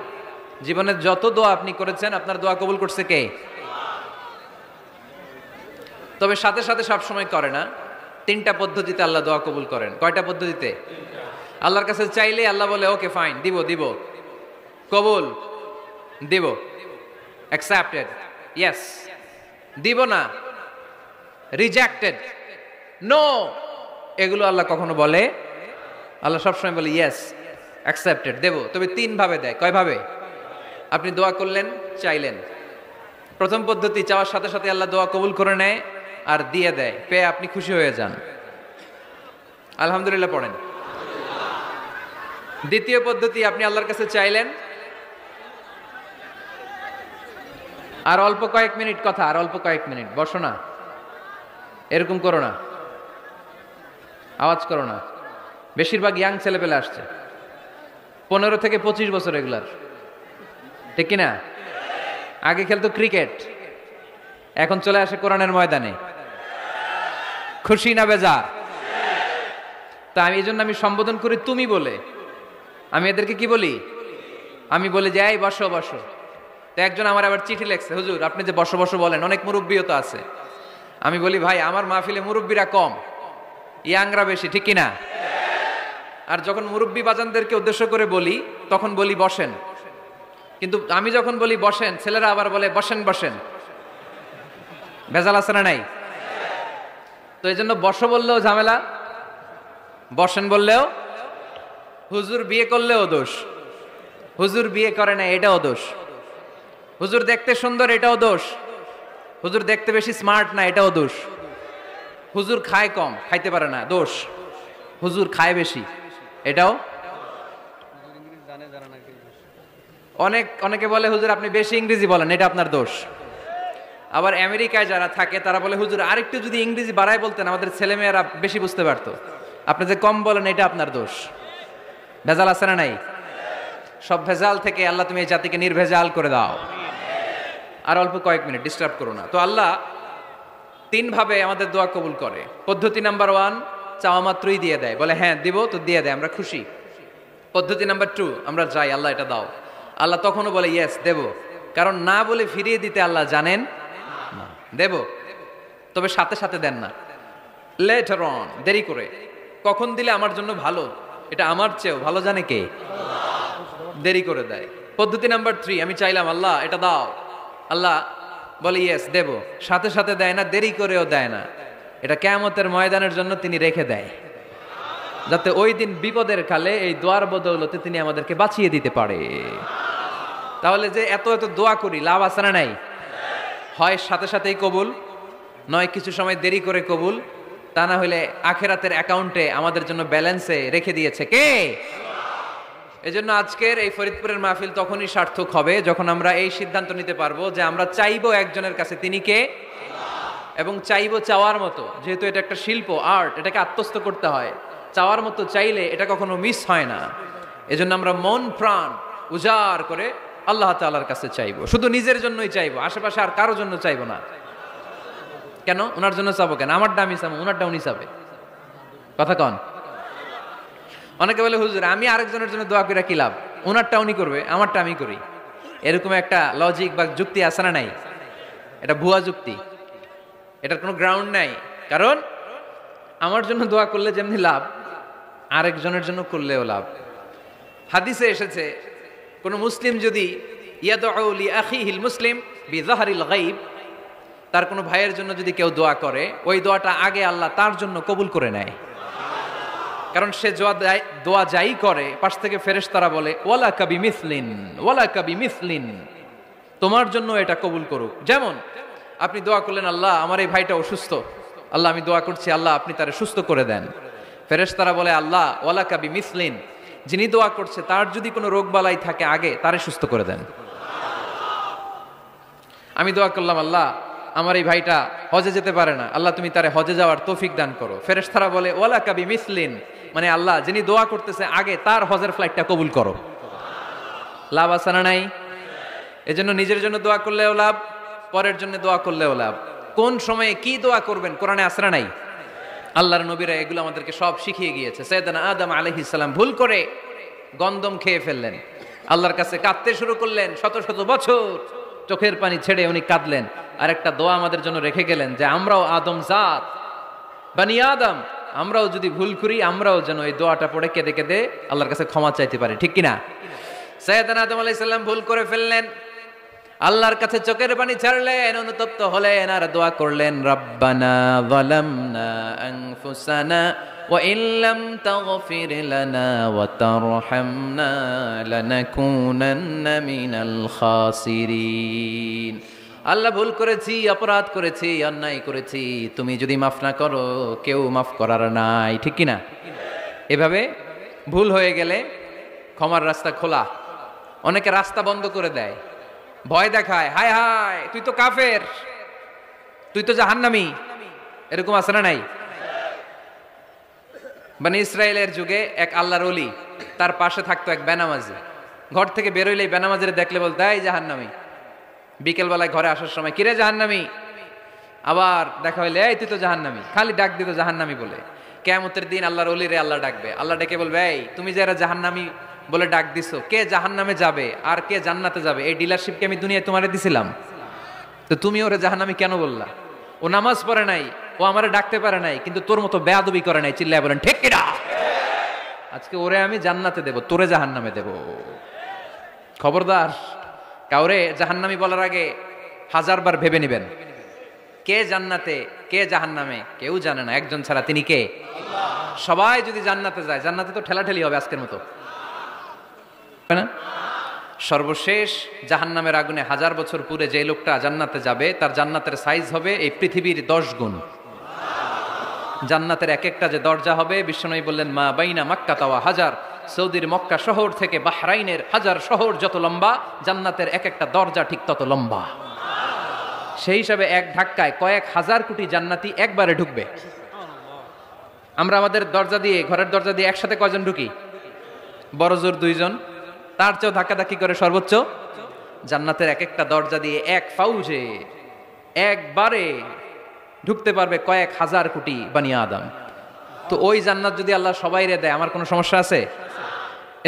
জীবনের যত দোয়া আপনি করেছেন আপনার দোয়া কবুল করছে কে? তবে সাথে সাথে সব সময় করে না। 3টা পদ্ধতিতে আল্লাহ দোয়া কবুল করেন। কয়টা পদ্ধতিতে? আল্লাহর কাছে চাইলে আল্লাহ বলে ওকে ফাইন, দিব দিব, কবুল, দিব, অ্যাকসেপ্টেড, ইয়েস। দিব না, রিজেক্টেড, নো, এগুলো আল্লাহ কখনো বলে? আল্লাহ সবসময় বলে ইয়েস, অ্যাকসেপ্টেড, দেব। তবে 3 ভাবে দেয়। কয় ভাবে? আপনি দোয়া করলেন, চাইলেন, প্রথম পদ্ধতি চাওয়ার সাথে সাথে আল্লাহ দোয়া কবুল করে নেয় আর দিয়ে দেয়, পেয়ে আপনি খুশি হয়ে যান, আলহামদুলিল্লাহ পড়েন। দ্বিতীয় পদ্ধতি, আপনি আল্লাহর কাছে চাইলেন, আর অল্প কয়েক মিনিট কথা, আর অল্প কয়েক মিনিট, বসো না, এরকম করো না, আওয়াজ করো না। বেশিরভাগ ইয়াং ছেলে পেলে আসছে, 15 থেকে 25 বছর, এগুলার, ঠিক কিনা? আগে খেলতো ক্রিকেট, এখন চলে আসে কোরআনের ময়দানে। খুশি না বেজার? তা আমি এই জন্য আমি সম্বোধন করি তুমি বলে। আমি এদেরকে কি বলি? আমি বলি যে এই বসো বসো। তো একজন আমার আবার চিঠি লেখছে, হুজুর আপনি যে বসো বসো বলেন, অনেক মুরব্বিও তো আছে। আমি বলি ভাই আমার মাহফিলে মুরব্বিরা কম, ইয়াংরা বেশি, ঠিক কিনা? আর যখন মুরব্বি বাজানদেরকে উদ্দেশ্য করে বলি তখন বলি বসেন, কিন্তু আমি যখন বলি বসেন ছেলেরা আবার বলে বসেন বসেন। ভেজাল আছে না নাই? তো এই জন্য বসো বললেও ঝামেলা, বসেন বললেও, হুজুর বিয়ে করলেও দোষ, হুজুর বিয়ে করে না এটাও দোষ, হুজুর দেখতে সুন্দর এটাও দোষ, হুজুর দেখতে বেশি স্মার্ট না এটাও দোষ, হুজুর খায় কম, খাইতে পারে না দোষ, হুজুর খায় বেশি এটাও। অনেকে বলে হুজুর আপনি বেশি ইংরেজি বলেন, এটা আপনার দোষ। আবার আমেরিকায় যারা থাকে তারা বলে হুজুর আরেকটু যদি ইংরেজি বাড়ায় বলতেন আমাদের ছেলেমেয়েরা বেশি বুঝতে পারতো, আপনি যে কম বলেন এটা আপনার দোষ। ভেজাল আছে না নাই? সব ভেজাল থেকে আল্লাহ তুমি এই জাতিকে নির্ভেজাল করে দাও। আর অল্প কয়েক মিনিট, ডিস্টার্ব করো না। তো আল্লাহ 3 ভাবে আমাদের দোয়া কবুল করে। পদ্ধতি নাম্বার 1, চাওয়া মাত্রই দিয়ে দেয়, বলে হ্যাঁ দিব, তো দিয়ে দেয়, আমরা খুশি। পদ্ধতি নাম্বার 2, আমরা যাই আল্লাহ এটা দাও, আল্লাহ তখনও বলে ইয়েস দেব, কারণ না বলে ফিরিয়ে দিতে আল্লাহ জানেন না, দেব, তবে সাথে সাথে দেন না, লেটার অন, দেরি করে। কখন দিলে আমার জন্য ভালো, এটা আমার চেয়েও ভালো জানে কে? দেরি করে দেয়। পদ্ধতি নাম্বার 3, আমি চাইলাম আল্লাহ এটা দাও, আল্লাহ বলে ইয়েস দেব, সাথে সাথে দেয় না, দেরি করেও দেয় না। এটা কিয়ামতের ময়দানের জন্য তিনি রেখে দেয়, যাতে ওই দিন বিপদের কালে এই দোয়ার বদৌলতে তিনি আমাদেরকে বাঁচিয়ে দিতে পারে। তাহলে যে এত এত দোয়া করি, লাভ আছে না নাই? হয় সাথে সাথেই কবুল, নয় কিছু সময় দেরি করে কবুল, তা না হলে আখেরাতের অ্যাকাউন্টে আমাদের জন্য ব্যালেন্সে রেখে দিয়েছে কে? এজন্য আজকের এই ফরিদপুরের মাহফিল তখনই সার্থক হবে যখন আমরা এই সিদ্ধান্ত নিতে পারবো যে আমরা চাইবো একজনের কাছে, তিনি কে? এবং চাইবো চাওয়ার মতো, যেহেতু এটা একটা শিল্প, আর্ট, এটাকে আত্মস্থ করতে হয়। চাওয়ার মতো চাইলে এটা কখনো মিস হয় না। এজন্য আমরা মন প্রাণ উজাড় করে আল্লাহ তাআলার কাছে চাইবো, শুধু নিজের জন্যই চাইবো, আশেপাশে আর কারোর জন্য চাইবো না। কেন? ওনার জন্য চাবো কেন? আমারটা আমি চাবো, ওনারটা উনি চাবে, কথা কন। অনেকে বলে হুজুর আমি আরেকজনের জন্য দোয়া করে কি লাভ, ওনারটা উনি করবে, আমারটা আমি করি। এরকম একটা লজিক বা যুক্তি আছে না নাই? এটা ভুয়া যুক্তি, এটার কোনো গ্রাউন্ড নাই। কারণ আমার জন্য দোয়া করলে যেমনি লাভ, আরেকজনের জন্য করলেও লাভ। হাদিসে এসেছে কোন মুসলিম যদি ইয়াদউ লি আখিহিল মুসলিম বিযাহরিল গায়ব, তার কোনো ভাইয়ের জন্য যদি কেউ দোয়া করে, ওই দোয়াটা আগে আল্লাহ তার জন্য কবুল করে নেয়। কারণ সে দোয়া যাই করে, পাশ থেকে ফেরেশতারা বলে ওয়ালা কাবি মিসলিন, ওয়ালা কাবি মিসলিন, তোমার জন্য এটা কবুল করুক। যেমন আপনি দোয়া করলেন আল্লাহ আমার এই ভাইটা অসুস্থ, আল্লাহ আমি দোয়া করছি আল্লাহ আপনি তারে সুস্থ করে দেন। ফেরেশতারা বলে আল্লাহ ওয়ালা কাবি মিসলিন, যিনি দোয়া করছে তার যদি কোনো রোগ বালাই থাকে আগে তারে সুস্থ করে দেন। আমি দোয়া করলাম আল্লাহ আমার এই ভাইটা হজে যেতে পারে না, আল্লাহ তুমি তারে হজে যাওয়ার তৌফিক দান করো। ফেরেশতারা বলে ওয়ালা কাবি মিসলিন, মানে আল্লাহ যিনি দোয়া করতেছে আগে তার হজের ফ্লাইটটা কবুল করো। লাভ আছে না নাই? এজন্য নিজের জন্য দোয়া করলেও লাভ, পরের জন্য দোয়া করলেও লাভ। কোন সময়ে কি দোয়া করবেন কোরআনে আছে না নাই? আল্লাহর নবীরা এগুলো আমাদেরকে সব শিখিয়ে গিয়েছে। সাইয়েদনা আদম আলাইহিস সালাম ভুল করে গন্ধম খেয়ে ফেললেন, আল্লাহর কাছে কাঁদতে শুরু করলেন, শত শত বছর চোখের পানি ছেড়ে উনি কাঁদলেন। আর একটা দোয়া আমাদের জন্য রেখে গেলেন যে আমরাও আদম জাত, বানি আদম, আমরাও যদি ভুল করি আমরাও যেন এই দোয়াটা পড়ে কেঁদে কেঁদে আল্লাহর কাছে ক্ষমা চাইতে পারি, ঠিক কিনা? সাইয়েদনা আদম আলাইহিস সালাম ভুল করে ফেললেন, আল্লাহর কাছে চোখের পানি ছাড়লেন, অনুতপ্ত হলেন আর দোয়া করলেন, রব্বানা যালামনা আনফুসানা ওয়া ইল্লাম তাগফির লানা ওয়া তারহামনা লানাকুনান্না মিনাল খাসিরিন। আল্লাহ, ভুল করেছি, অপরাধ করেছি, অন্যায় করেছি, তুমি যদি মাফ না করো কেউ মাফ করার নাই, ঠিক কিনা? এভাবে ভুল হয়ে গেলে ক্ষমার রাস্তা খোলা। অনেকে রাস্তা বন্ধ করে দেয়, ভয় দেখায়, হায় হায় তুই তো কাফের, তুই তো জাহান্নামী, এরকম আছে না নাই? বনি ইসরায়েলের যুগে এক আল্লাহর ওলি, তার পাশে থাকতো এক বেনামাজি। ঘর থেকে বেরোইলেই বেনামাজির দেখলে বলতো, এই জাহান্নামী। বিকেল বেলায় ঘরে আসার সময়, কিরে জাহান্নামী? আবার দেখা হইলে, এই তুই তো জাহান্নামী, খালি ডাক দিত জাহান্নামী বলে। কিয়ামতের দিন আল্লাহর ওলিরে আল্লাহ ডাকবে, আল্লাহ ডেকে বলবে, এই তুমি যারা জাহান্নামী বলে ডাক দিছো, কে জাহান্নামে যাবে আর কে জান্নাতে যাবে এই ডিলারশিপকে আমি দুনিয়ায় তোমারে দিছিলাম, তো তুমি ওরে জাহান্নামী কেন বললা? ও নামাজ পড়ে নাই, ও আমারে ডাকতে পারে নাই, কিন্তু তোর মতো বেয়াদবি করে নাই। চিল্লায় বলেন ঠিক কিনা? আজকে ওরে আমি জান্নাতে দেব, তোরে জাহান্নামে দেব। খবরদার, কাউরে জাহান্নামী বলার আগে 1000 বার ভেবে নেবেন। কে জান্নাতে কে জাহান্নামে কেউ জানে না, একজন ছাড়া, তিনি কে? সবাই যদি জান্নাতে যায়, জান্নাতে তো ঠেলাঠেলি হবে আজকের মতো, না? সর্বশেষ জাহান্নামের আগুনে 1000 বছর পুরে যে লোকটা জান্নাতে যাবে, তার জান্নাতের সাইজ হবে এই পৃথিবীর 10 গুণ। জান্নাতের এক একটা যে দরজা হবে, বিশ্বনবী বললেন, মা বাইনা মাক্কা তাওয়া হাজার, সৌদির মক্কা শহর থেকে বাহরাইনের 1000 শহর যত লম্বা, জান্নাতের এক একটা দরজা ঠিক তত লম্বা। সেই হিসাবে এক ধাক্কায় কয়েক হাজার কোটি জান্নাতি একবারে ঢুকবে। আমরা আমাদের দরজা দিয়ে, ঘরের দরজা দিয়ে একসাথে কয়জন ঢুকি? বড় জোর 2 জন, তার চেয়েও ধাক্কাধাক্কি করে সর্বোচ্চ। জান্নাতের এক একটা দরজা দিয়ে এক ফাউজে একবারে ঢুকতে পারবে কয়েক হাজার কোটি বানি আদম। তো ওই জান্নাত যদি আল্লাহ সবাইরে দেয়, আমার কোনো সমস্যা আছে?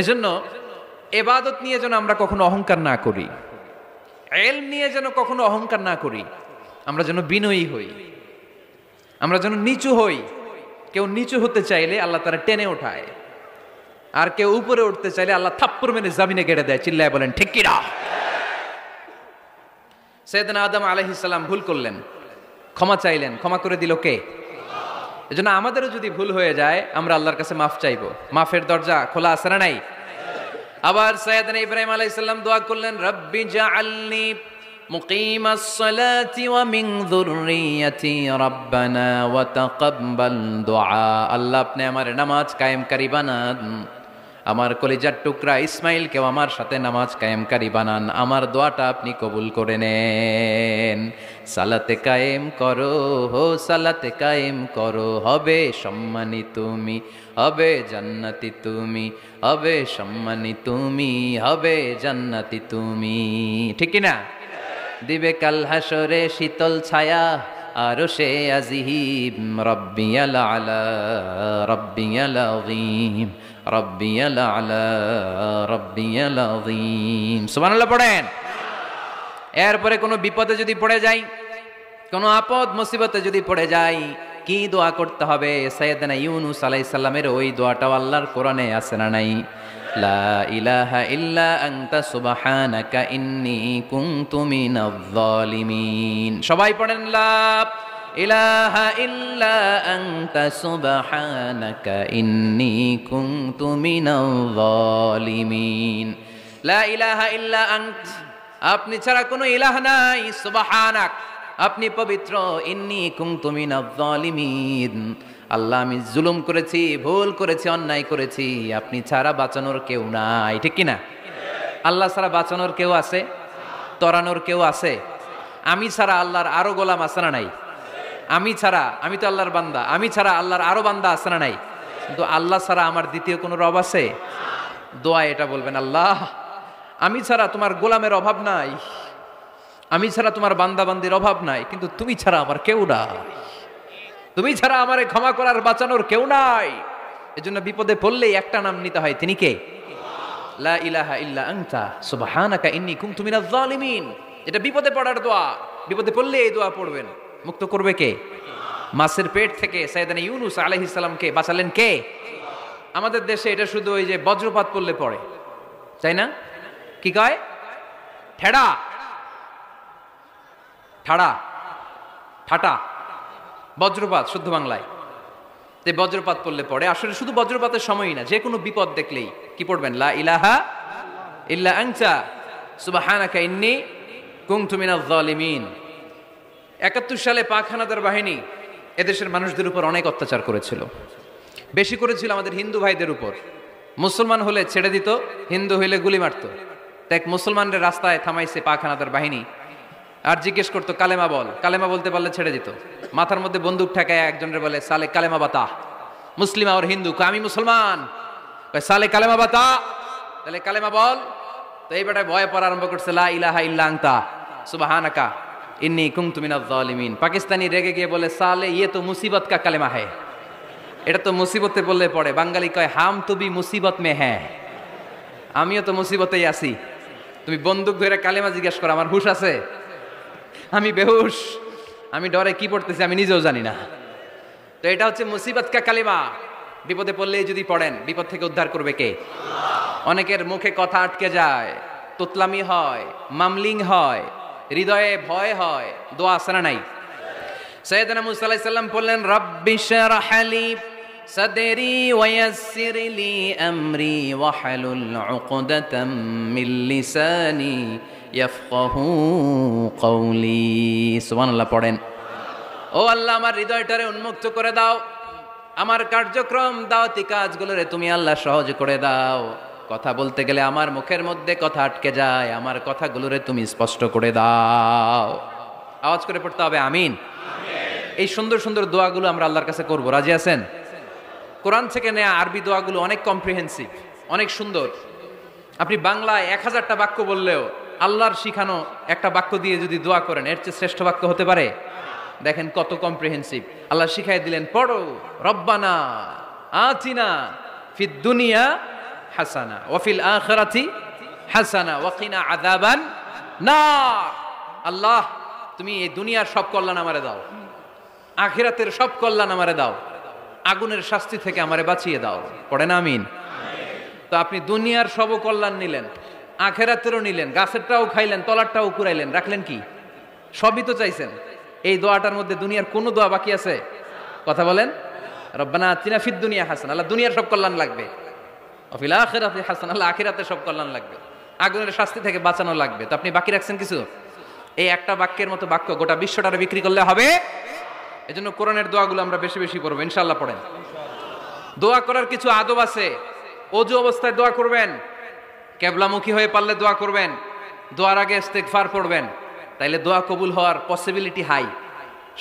এজন্য ইবাদত নিয়ে যেন আমরা কখনো অহংকার না করি, ইলম নিয়ে যেন কখনো অহংকার না করি, আমরা যেন বিনয়ী হই, আমরা যেন নিচু হই। কেউ নিচু হতে চাইলে আল্লাহ তারা টেনে ওঠায়, আর কেউ উপরে উঠতে চাইলে আল্লাহ থাপ্পড় মেরে জমিনে গেড়ে দেয়। চিল্লায় বলেন ঠিক কিনা? সাইয়েদনা আদম আলাইহিস সালাম ভুল করলেন, ক্ষমা চাইলেন, ক্ষমা করে দিল কে? এজন্য আমাদেরও যদি ভুল হয়ে যায় আমরা আল্লাহর কাছে মাফ চাইবো। মাফের দরজা খোলা আছে না নাই? আবার সাইয়েদনা ইব্রাহিম আলাইহিস সালাম দোয়া করলেন, রব্বি জাআলনি মুকিমাস সালাতি ওয়া মিন যুররিয়াতি রাব্বানা ওয়া তাকাব্বাল দুআ। আল্লাহ, আপনি আমার নামাজ কায়েমকারী বানান, আমার কলিজার টুকরা ইসমাইলকেও আমার সাথে নামাজ কায়েমকারী বানান, আমার দোয়াটা আপনি কবুল করে নেন। সালাতে কায়েম করো, হো সালাতে কায়েম করো, হবে সম্মানী তুমি, হবে জান্নাতি তুমি, হবে সম্মানী তুমি, হবে জান্নাতি তুমি, ঠিক কি না? দিবে কাল হাসরে শীতল ছায়া আরশে আজিম, রব্বিয়াল আলা রব্বিয়াল আযীম, রব্বিয়াল আলা রব্বিয়াল আযীম। সুবহানাল্লাহ পড়েন। এরপরে কোনো বিপদে যদি পড়ে যাই, কোনো আপদ মুসিবতে যদি পড়ে যাই, কি দোয়া করতে হবে? সাইয়েদনা ইউনূস আলাইহিস সালামের ওই দোয়াটাও আল্লাহর কোরআনে আছে না নাই? লা ইলাহা ইল্লা আনতা সুবহানাকা ইন্নী কুনতু মিনাজ জালিমিন। সবাই পড়েন, লা ইলাহা ইল্লা আনতা সুবহানাকা ইন্নী কুনতু মিনাজ জালিমিন। লা ইলাহা ইল্লা আনত, আপনি ছাড়া কোনো ইলাহ নাই, সুবহানাক, আপনি পবিত্র, ইন্নী কুনতু মিনাজ জালিমিন, আল্লাহ আমি জুলুম করেছি, ভুল করেছি, অন্যায় করেছি, আপনি ছাড়া বাঁচানোর কেউ নাই, ঠিক কিনা? আল্লাহ ছাড়া বাঁচানোর কেউ আছে? তরানোর কেউ আছে? আমি ছাড়া আল্লাহর আরো গোলাম আছে না নাই? আমি ছাড়া, আমি তো আল্লাহর বান্দা, আমি ছাড়া আল্লাহর আরো বান্দা আছে না নাই? কিন্তু আল্লাহ ছাড়া আমার দ্বিতীয় কোনো রব আছে? দোয়া এটা বলবেন, আল্লাহ আমি ছাড়া তোমার গোলামের অভাব নাই, আমি ছাড়া তোমার বান্দা বান্দির অভাব নাই, কিন্তু তুমি ছাড়া আমার কেউ নাই। তুমি ছাড়া আমারে ক্ষমা করার বাঁচানোর কেউ নাই। এজন্য বিপদে পড়লেই একটা নাম নিতে হয়, তিনি কে? লা ইলাহা ইল্লা আনতা সুবহানাকা ইন্নী কুনতু মিনাজ জালিমিন। এটা বিপদে পড়ার দোয়া, বিপদে পড়লে এই দোয়া পড়বেন। মুক্ত করবে কে? মাছের পেট থেকে সাইয়েদনা ইউনূস আলাইহিস সালামকে বাঁচালেন কে? আমাদের দেশে এটা শুধু ওই যে বজ্রপাত পড়লে পড়ে, তাই না? কি কয়? ঠেড়া, ঠাড়া, ঠাটা, বজ্রপাত শুদ্ধ বাংলায়। যে বজ্রপাত পড়লে পড়ে, আসলে শুধু বজ্রপাতের সময়ই না, যে কোনো বিপদ দেখলেই কি পড়বেন? লা ইলাহা ইল্লা আনতা সুবহানাকা ইন্নী কুনতু মিনাজ জালিমিন। ৭১ সালে পাক হানাদার বাহিনী এদেশের মানুষদের উপর অনেক অত্যাচার করেছিল, বেশি করেছিল আমাদের হিন্দু ভাইদের উপর। মুসলমান হলে ছেড়ে দিত, হিন্দু হইলে গুলি মারত। দেখ, মুসলমানদের রাস্তায় থামাইছে পাক হানাদার বাহিনী, আর জিজ্ঞেস করতো কালেমা বল, কালেমা বলতে পারলে ছেড়ে দিত। মাথার মধ্যে বন্দুক ঠেকায় একজনের বলে সালে কালেমা বাতা, মুসলিম আর হিন্দু, আমি মুসলমান, সালে কালেমা বাতা, তাহলে কালেমা বল। তো এই বেটায় ভয় পড়া আরম্ভ করছে, লা ইলাহা ইল্লা আনতা সুবহানাকা ইন্নী কুনতু মিনাজ জালিমিন। পাকিস্তানি রেগে গিয়ে বলে সালে ইয়ে তো মুসিবত কা কালেমা হ্যায়, এটা তো মুসিবতে বললে পড়ে। বাঙালি কয় হাম তো বি মুসিবত মে হ্যাঁ, আমিও তো মুসিবতেই আছি। তুমি বন্দুক ধরে কালেমা জিজ্ঞাসা করো, আমার হুশ আছে? আমি বেহুশ, আমি ডরে কি পড়তেছি আমি নিজেও জানি না। তো এটা হচ্ছে মুসিবত কা কালেমা। বিপদে পড়লে যদি পড়েন, বিপদ থেকে উদ্ধার করবে কে? অনেকের মুখে কথা আটকে যায়, তোতলামি হয়, মামলিং হয়, হৃদয়ে ভয় হয়, দোয়া আছে না নাই? সাইয়েদনা মুসা আলাইহিস সালাম বললেন, রাব্বি শরহ লি সাদরি ওয়া ইয়াসসির লি আমরি ওয়াহলুল উকদাতাম মিন লিসানি ইয়াফকাহু কওলি। সুবহানাল্লাহ পড়েন। ও আল্লাহ, আমার হৃদয়টারে উন্মুক্ত করে দাও, আমার কার্যক্রম দাওয়াতি কাজগুলোরে তুমি আল্লাহ সহজ করে দাও। কথা বলতে গেলে আমার মুখের মধ্যে কথা আটকে যায়, আমার কথাগুলোরে তুমি স্পষ্ট করে দাও। আওয়াজ করে পড়তে হবে আমিন। এই সুন্দর সুন্দর দোয়াগুলো আমরা আল্লাহর কাছে করব, রাজি আছেন? কোরআন থেকে নেয়া আরবি দোয়াগুলো অনেক কম্প্রিহেন্সিভ, অনেক সুন্দর। আপনি বাংলায় ১০০০টা বাক্য বললেও আল্লাহর শিখানো একটা বাক্য দিয়ে যদি দোয়া করেন, এর চেয়ে শ্রেষ্ঠ বাক্য হতে পারে? দেখেন কত কম্প্রিহেন্সিভ। আল্লাহ শিখাই দিলেন, পড়ো রব্বানা আতিনা ফিদ দুনিয়া হাসানা ওয়া ফিল আখিরাতি হাসানা ওয়া কিনা আযাবান নার। আল্লাহ, তুমি এই দুনিয়ার সব কল্যাণ আমারে দাও, আখিরাতের সব কল্যাণ আমারে দাও, আগুনের শাস্তি থেকে আমারে বাঁচিয়ে দাও। পড়েন আমিন। তো আপনি দুনিয়ার সব কল্যাণ নিলেন, আখিরাতেরও নিলেন, গাছেরটাও খাইলেন, তলারটাও কুড়াইলেন, রাখলেন কি? সবই তো চাইছেন। এই দোয়াটার মধ্যে দুনিয়ার কোনো দোয়া বাকি আছে? কথা বলেন। রব্বানা আতিনা ফিদ দুনিয়া হাসানা, আল্লাহ দুনিয়ার সব কল্যাণ লাগবে। ওয়া ফিল আখিরাতি হাসানা, আল্লাহ আখিরাতের সব কল্যাণ লাগবে, আগুনের শাস্তি থেকে বাঁচানো লাগবে। তো আপনি বাকি রাখছেন কিছু? এই একটা বাক্যের মতো বাক্য গোটা বিশ্বটারে বিক্রি করলে হবে। এজন্য কোরআনের দোয়াগুলো আমরা বেশি বেশি পড়বো, ইনশাআল্লাহ। পড়েন। দোয়া করার কিছু আদব আছে। ওযু অবস্থায় দোয়া করবেন, কিবলামুখী হয়ে পারলে দোয়া করবেন, দোয়ার আগে ইস্তেগফার পড়বেন, তাইলে দোয়া কবুল হওয়ার পসিবিলিটি হাই,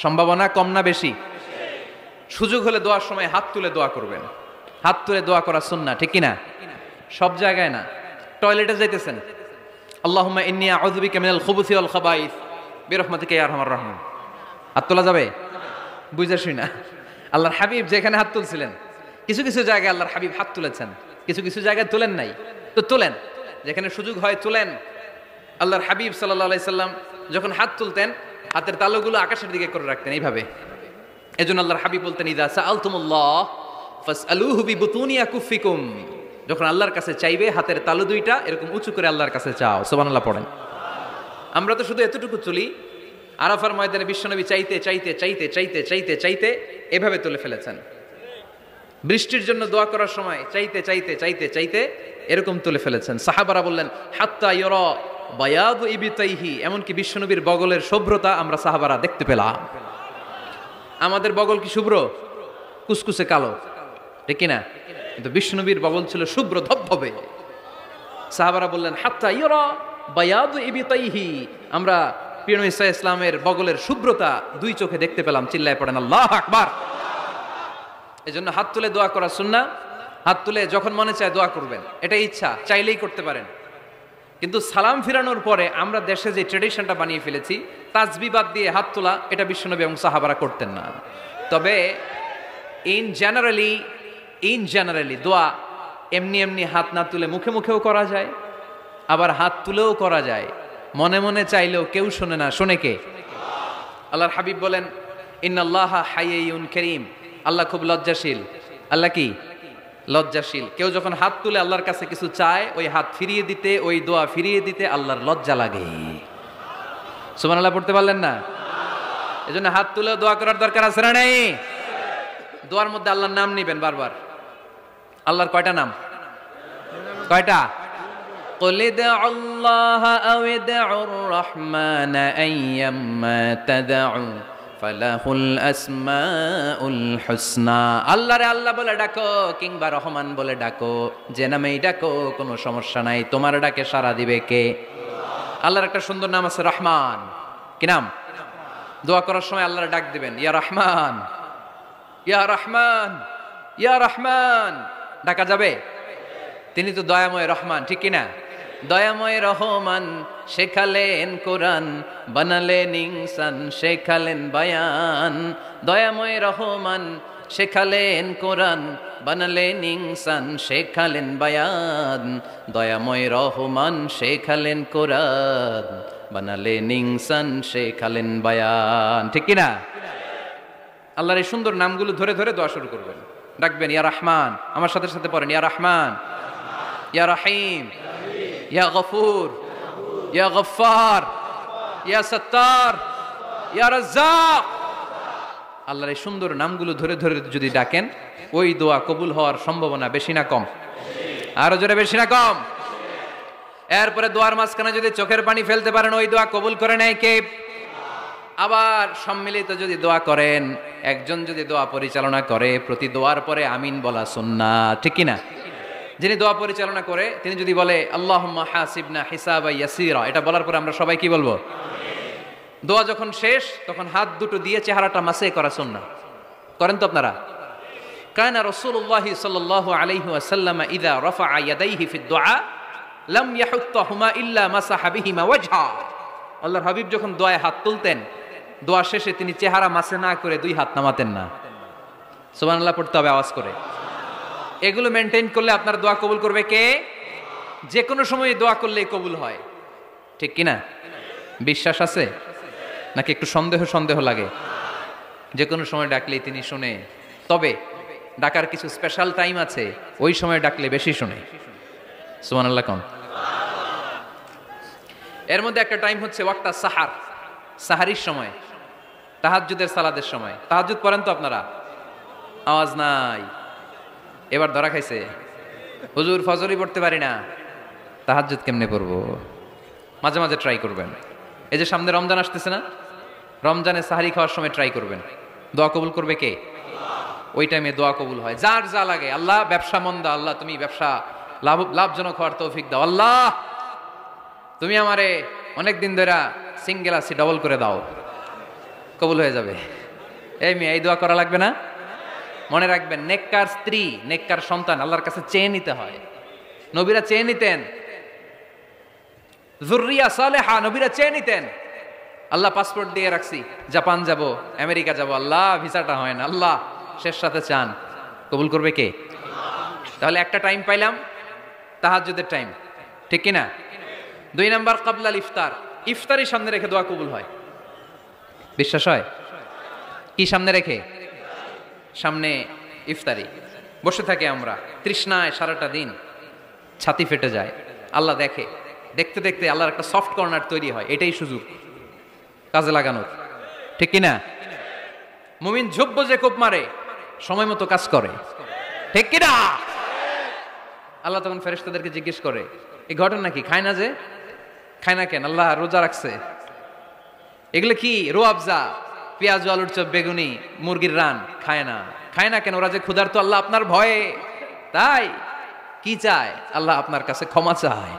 সম্ভাবনা কম না বেশি? সুযোগ হলে দোয়ার সময় হাত তুলে দোয়া করবেন। হাত তুলে দোয়া করা সুন্নাহ, ঠিক কি না? সব জায়গায় না। টয়লেটে যাইতেছেন, আল্লাহুম্মা ইন্নী আউযু বিকা মিনাল খুবুসি ওয়াল খাবাইস বিরহমাতিকা ইয়া আরহামার রাহিম। হাত তোলা যাবে? বুঝাসই না। আল্লাহর হাবিব যেখানে হাত তুলছিলেন, কিছু কিছু জায়গায় আল্লাহর হাবিব হাত তুলেছেন, কিছু কিছু জায়গায় তুলেন নাই। তো তুলেন, যেখানে সুযোগ হয় তুলেন। আল্লাহর হাবিব সাল্লাল্লাহু আলাইহি সাল্লাম যখন হাত তুলতেন, হাতের তালুগুলো আকাশের দিকে করে রাখতেন এইভাবে। এজন্য আল্লাহর হাবিব বলতেন, ইযা সাআলতুমুল্লাহ ফাসআলুহু বিবুতুনি আকুফিকুম। যখন আল্লাহর কাছে চাইবে, হাতের তালু দুইটা এরকম উঁচু করে আল্লাহর কাছে চাও। সুবহানাল্লাহ পড়েন। আমরা তো শুধু এতটুকু তুলি। আরাফার ময়দানে বিশ্বনবী চাইতে চাইতে চাইতে চাইতে চাইতে চাইতে এভাবে তুলে ফেলেছেন। বৃষ্টির জন্য দোয়া করার সময় চাইতে চাইতে চাইতে চাইতে এরকম তুলে ফেলেছেন। সাহাবারা বললেন, হাত্তা ইয়রা বায়াদু ইবিতাইহি, এমনকি বিশ্বনবীর বগলের শুভ্রতা আমরা সাহাবারা দেখতে পেলাম। আমাদের বগল কি শুভ্র? কুসকুসে কালো, ঠিক কিনা? কিন্তু বিশ্বনবীর বগল ছিল শুভ্র ধবধবে। সাহাবারা বললেন, হাত্তা ইয়রা বায়াদু ইবিতাইহি, আমরা প্রিয় নবী সাল্লাল্লাহু আলাইহি ওয়াসাল্লামের বগলের শুভ্রতা দুই চোখে দেখতে পেলাম। চিল্লায় পড়েন আল্লাহু আকবার। এজন্য হাত তুলে দোয়া করা সুন্নাহ। হাত তুলে যখন মনে চায় দোয়া করবেন, এটা ইচ্ছা, চাইলেই করতে পারেন। কিন্তু সালাম ফিরানোর পরে আমরা দেশে যে ট্রেডিশনটা বানিয়ে ফেলেছি, তাসবিহ বাদ দিয়ে হাত তোলা, এটা বিশ্বনবী এবং সাহাবারা করতেন না। তবে ইন জেনারেলি দোয়া এমনি এমনি হাত না তুলে মুখে মুখেও করা যায়, আবার হাত তুলেও করা যায়, মনে মনে চাইলেও কেউ শোনে না। শোনে কে? আল্লাহর হাবিব বলেন, ইন্নাল্লাহা হাইয়ুন কারীম, আল্লাহ খুব লজ্জাশীল। আল্লাহ কি? লজ্জাশীল। কেউ যখন হাত তুলে আল্লাহর কাছে কিছু চায়, ওই হাত ফিরিয়ে দিতে, ওই দোয়া ফিরিয়ে দিতে আল্লাহর লজ্জা লাগে। সুবহানাল্লাহ পড়তে পারলেন না? এজন্য হাত তুলে দোয়া করার দরকার আছে না নেই? দোয়ার মধ্যে আল্লাহর নাম নিবেন বারবার। আল্লাহর কয়টা নাম? কয়টা? قل ادعوا الله أو ادعوا الرحمن أيما تدعوا فله الأسماء الحسنى। আল্লাহ রে আল্লাহ বলে ডাকো কিংবা রহমান বলে ডাকো, যে নামেই ডাকো কোনো সমস্যা নাই, তোমার ডাকে সাড়া দিবে কে? আল্লাহর একটা সুন্দর নাম আছে রহমান। কি নাম? দোয়া করার সময় আল্লাহর ডাক দিবেন, ইয়া রহমান, ইয়া রহমান, ইয়া রহমান। ডাকা যাবে? তিনি তো দয়াময় রহমান, ঠিক কিনা? দয়াময় রহমান শেখালেন কোরআন, বানালেন ইনসান, শেখালেন বায়ান। দয়াময় রহমান শেখালেন কোরআন, বানালেন ইনসান, শেখালেন বায়ান। দয়াময় রহমান শেখালেন কোরআন, বানালেন ইনসান, শেখালেন বায়ান। ঠিক কিনা? আল্লাহর এই সুন্দর নামগুলো ধরে ধরে দোয়া শুরু করবেন, ডাকবেন ইয়া রহমান। আমার সাথে সাথে পড়েন, ইয়া রহমান, ইয়া রহিম, ইয়া গফুর, ইয়া গফফার, ইয়া সত্তার, ইয়া রাজ্জাক। আল্লাহর এই সুন্দর নামগুলো ধরে ধরে যদি ডাকেন, ওই দোয়া কবুল হওয়ার সম্ভাবনা বেশি না কম? আরো জোরে, বেশি না কম? এরপরে দোয়ার মাঝখানে যদি চোখের পানি ফেলতে পারেন, ওই দোয়া কবুল করে নেয় কে? আবার সম্মিলিত যদি দোয়া করেন, একজন যদি দোয়া পরিচালনা করে, প্রতি দোয়ার পরে আমিন বলা সুন্নাত, ঠিক কিনা? যিনি দোয়া পরিচালনা করে তিনি যদি বলে আল্লাহুম্মা হাসিবনা হিসাবা ইয়াসিরা, এটা বলার পরে আমরা সবাই কি বলবো? দোয়া যখন শেষ তখন হাত দুটো দিয়ে চেহারাটা মাসে করা সুন্নাত। করেন তো আপনারা? কানা রাসূলুল্লাহি সাল্লাল্লাহু আলাইহি ওয়াসাল্লাম ইযা রাফা'a ইয়াদাইহি ফিদ দুআ লাম ইয়াহুত্তাহুমা ইল্লা মাসাহা বিহিমা ওয়াজহা। আল্লাহর হাবিব যখন দোয়ায় হাত তুলতেন, দোয়া শেষে তিনি চেহারা মাসে না করে দুই হাত নামাতেন না। সুবহানাল্লাহ পড়তে হবে আওয়াজ করে। এগুলো মেনটেন করলে আপনার দোয়া কবুল করবে কে? যে কোনো সময় দোয়া করলেই কবুল হয়, ঠিক কিনা? বিশ্বাস আছে নাকি একটু সন্দেহ সন্দেহ লাগে? যে কোনো সময় ডাকলেই তিনি শুনে, তবে ডাকার কিছু স্পেশাল টাইম আছে, ওই সময় ডাকলে বেশি শুনে। সুবহানাল্লাহ কোন? এর মধ্যে একটা টাইম হচ্ছে ওয়াক্তা সাহার, সাহারির সময়, তাহাজ্জুদের সালাদের সময়। তাহাজ্জুদ পড়েন তো আপনারা? আওয়াজ নাই। এবার ধরা খাইছে, হুজুর ফজরই পড়তে পারি না, তাহাজ্জুদ কেমনে পড়বো? মাঝে মাঝে ট্রাই করবেন। এই যে সামনে রমজান আসতেছে না, রমজানে সাহারি খাওয়ার সময় ট্রাই করবেন। দোয়া কবুল করবে কে? ওই টাইমে দোয়া কবুল হয়। যার যা লাগে, আল্লাহ ব্যবসা মন্দা, আল্লাহ তুমি ব্যবসা লাভজনক হওয়ার তৌফিক দাও, আল্লাহ তুমি আমারে অনেক দিন ধরে সিঙ্গেল আছি, ডবল করে দাও, কবুল হয়ে যাবে। এই মেয়ে, এই দোয়া করা লাগবে না? মনে রাখবেন, নেককার স্ত্রী, নেককার সন্তান আল্লাহর কাছে চেয়ে নিতে হয়। নবীরা চেয়ে নিতেন, যুররিয়া সালেহা নবীরা চেয়ে নিতেন। আল্লাহ পাসপোর্ট দিয়ে রাখছি, জাপান যাব, আমেরিকা যাব, আল্লাহ ভিসাটা হয় না, আল্লাহ শেষ সাথে চান, কবুল করবে কে? তাহলে একটা টাইম পাইলাম, তাহাজ্জুদের টাইম, ঠিক কিনা? 2 নাম্বার কাবলাল ইফতার, ইফতারি সামনে রেখে দোয়া কবুল হয়। বিশ্বাস হয়? কি সামনে রেখে? সামনে ইফতারি। বসে থাকে আমরা তৃষ্ণায় সারাটা দিন, ছাতি ফেটে যায়। আল্লাহ দেখে, দেখতে দেখতে আল্লাহর একটা সফট কর্নার তৈরি হয়। এটাই সুযোগ কাজে লাগানোর, ঠিক কিনা? মুমিন ঝুব্ব যে কোপ মারে, সময় মতো কাজ করে, ঠিক কিনা? আল্লাহ তখন ফেরেশতাদেরকে জিজ্ঞেস করে, এই ঘটনা কি? খায় না যে? খায় না কেন? আল্লাহ রোজা রাখছে। এগুলো কি? রোয়াবজা, পেঁয়াজ, আলুর চপ, বেগুনি, মুরগির রান। খায় না। খায় না কেন? ওরা যে ক্ষুধার্ত, আল্লাহ আপনার ভয়ে। তাই কি চায়? আল্লাহ আপনার কাছে ক্ষমা চায়,